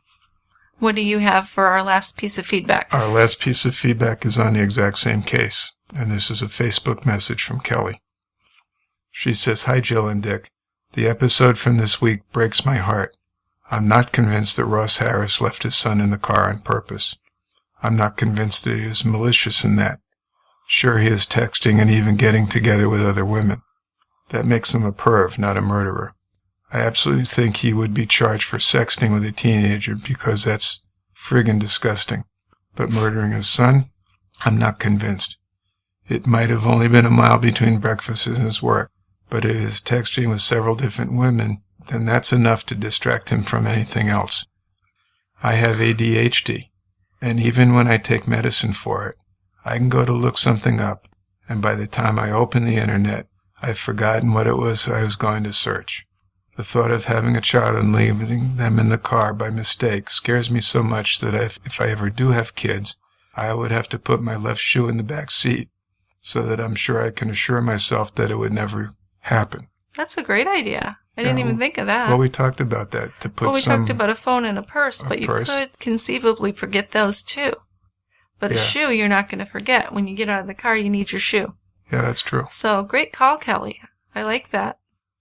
What do you have for our last piece of feedback? Our last piece of feedback is on the exact same case, and this is a Facebook message from Kelly. She says, "Hi, Jill and Dick. The episode from this week breaks my heart. I'm not convinced that Ross Harris left his son in the car on purpose. I'm not convinced that he was malicious in that. Sure, he is texting and even getting together with other women. That makes him a perv, not a murderer. I absolutely think he would be charged for sexting with a teenager because that's friggin' disgusting. But murdering his son? I'm not convinced. It might have only been a mile between breakfast and his work, but if he is texting with several different women, then that's enough to distract him from anything else. I have ADHD, and even when I take medicine for it, I can go to look something up, and by the time I open the internet, I've forgotten what it was I was going to search. The thought of having a child and leaving them in the car by mistake scares me so much that if I ever do have kids, I would have to put my left shoe in the back seat so that I'm sure I can assure myself that it would never happen." That's a great idea. I didn't even think of that. Well, we talked about that, to put Well, we some... talked about a phone and a purse, but you purse. could conceivably forget those too. But a Yeah. shoe you're not going to forget. When you get out of the car, you need your shoe. Yeah, that's true. So, great call, Kelly. I like that.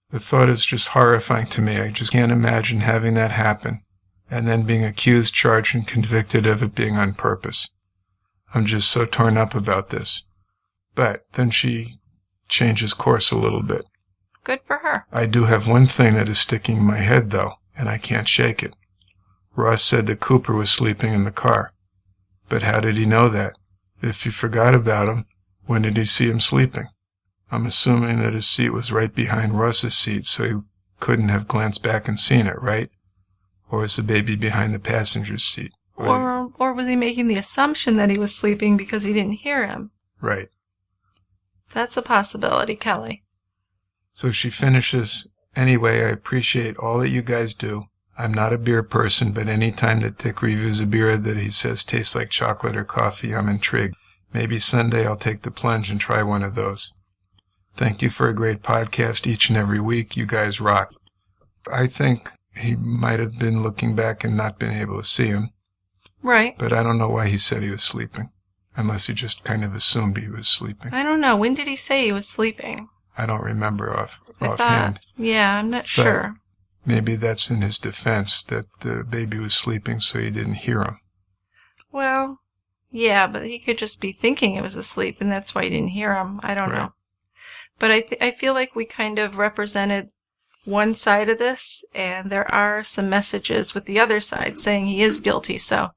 The thought is just horrifying to me. I just can't imagine having that happen and then being accused, charged, and convicted of it being on purpose. I'm just so torn up about this. But then she changes course a little bit. Good for her. I do have one thing that is sticking in my head, though, and I can't shake it. Ross said that Cooper was sleeping in the car. But how did he know that? If you forgot about him, when did he see him sleeping? I'm assuming that his seat was right behind Russ's seat, so he couldn't have glanced back and seen it, right? Or is the baby behind the passenger's seat? Or was he making the assumption that he was sleeping because he didn't hear him? Right. That's a possibility, Kelly. So she finishes, "Anyway, I appreciate all that you guys do. I'm not a beer person, but any time that Dick reviews a beer that he says tastes like chocolate or coffee, I'm intrigued. Maybe Sunday I'll take the plunge and try one of those. Thank you for a great podcast each and every week. You guys rock." I think he might have been looking back and not been able to see him. Right. But I don't know why he said he was sleeping, unless he just kind of assumed he was sleeping. I don't know. When did he say he was sleeping? I don't remember offhand. I'm not sure. Maybe that's in his defense, that the baby was sleeping so he didn't hear him. Well, yeah, but he could just be thinking it was asleep, and that's why he didn't hear him. I don't know. But I feel like we kind of represented one side of this, and there are some messages with the other side saying he is guilty. So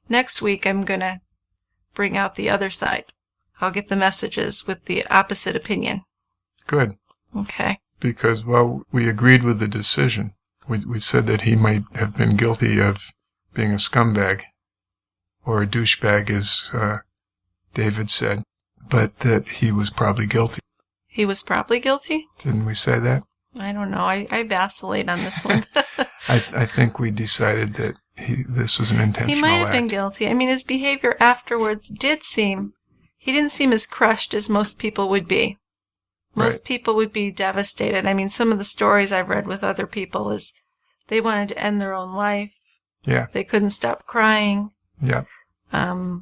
next week I'm going to bring out the other side. I'll get the messages with the opposite opinion. Good. Okay. Because, well, we agreed with the decision. We said that he might have been guilty of being a scumbag, or a douchebag, as David said, but that he was probably guilty. He was probably guilty? Didn't we say that? I don't know. I vacillate on this one. I think we decided that this was an intentional act. He might have been guilty. I mean, his behavior afterwards he didn't seem as crushed as most people would be. Most people would be devastated. I mean, some of the stories I've read with other people is they wanted to end their own life. Yeah. They couldn't stop crying. Yeah. But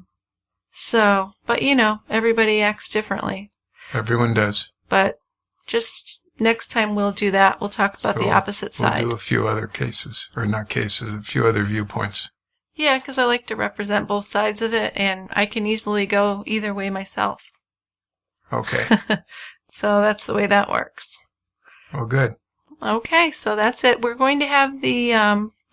everybody acts differently. Everyone does. But just next time we'll do that. We'll talk about the opposite side. We'll do a few other cases, or not cases, a few other viewpoints. Yeah, because I like to represent both sides of it, and I can easily go either way myself. Okay. So that's the way that works. Well, good. Okay, so that's it. We're going to have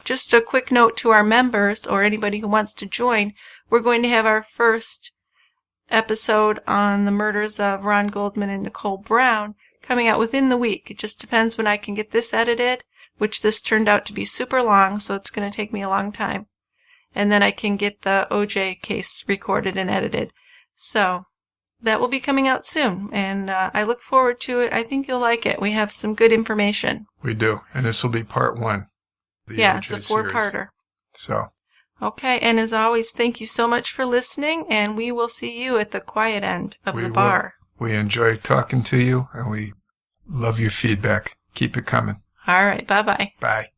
just a quick note to our members or anybody who wants to join. We're going to have our first episode on the murders of Ron Goldman and Nicole Brown coming out within the week. It just depends when I can get this edited, which this turned out to be super long, so it's going to take me a long time. And then I can get the OJ case recorded and edited. So that will be coming out soon, and I look forward to it. I think you'll like it. We have some good information. We do, and this will be part 1. Yeah, it's a 4-parter. So. Okay, and as always, thank you so much for listening, and we will see you at the quiet end of the bar. We enjoy talking to you, and we love your feedback. Keep it coming. All right, bye-bye. Bye.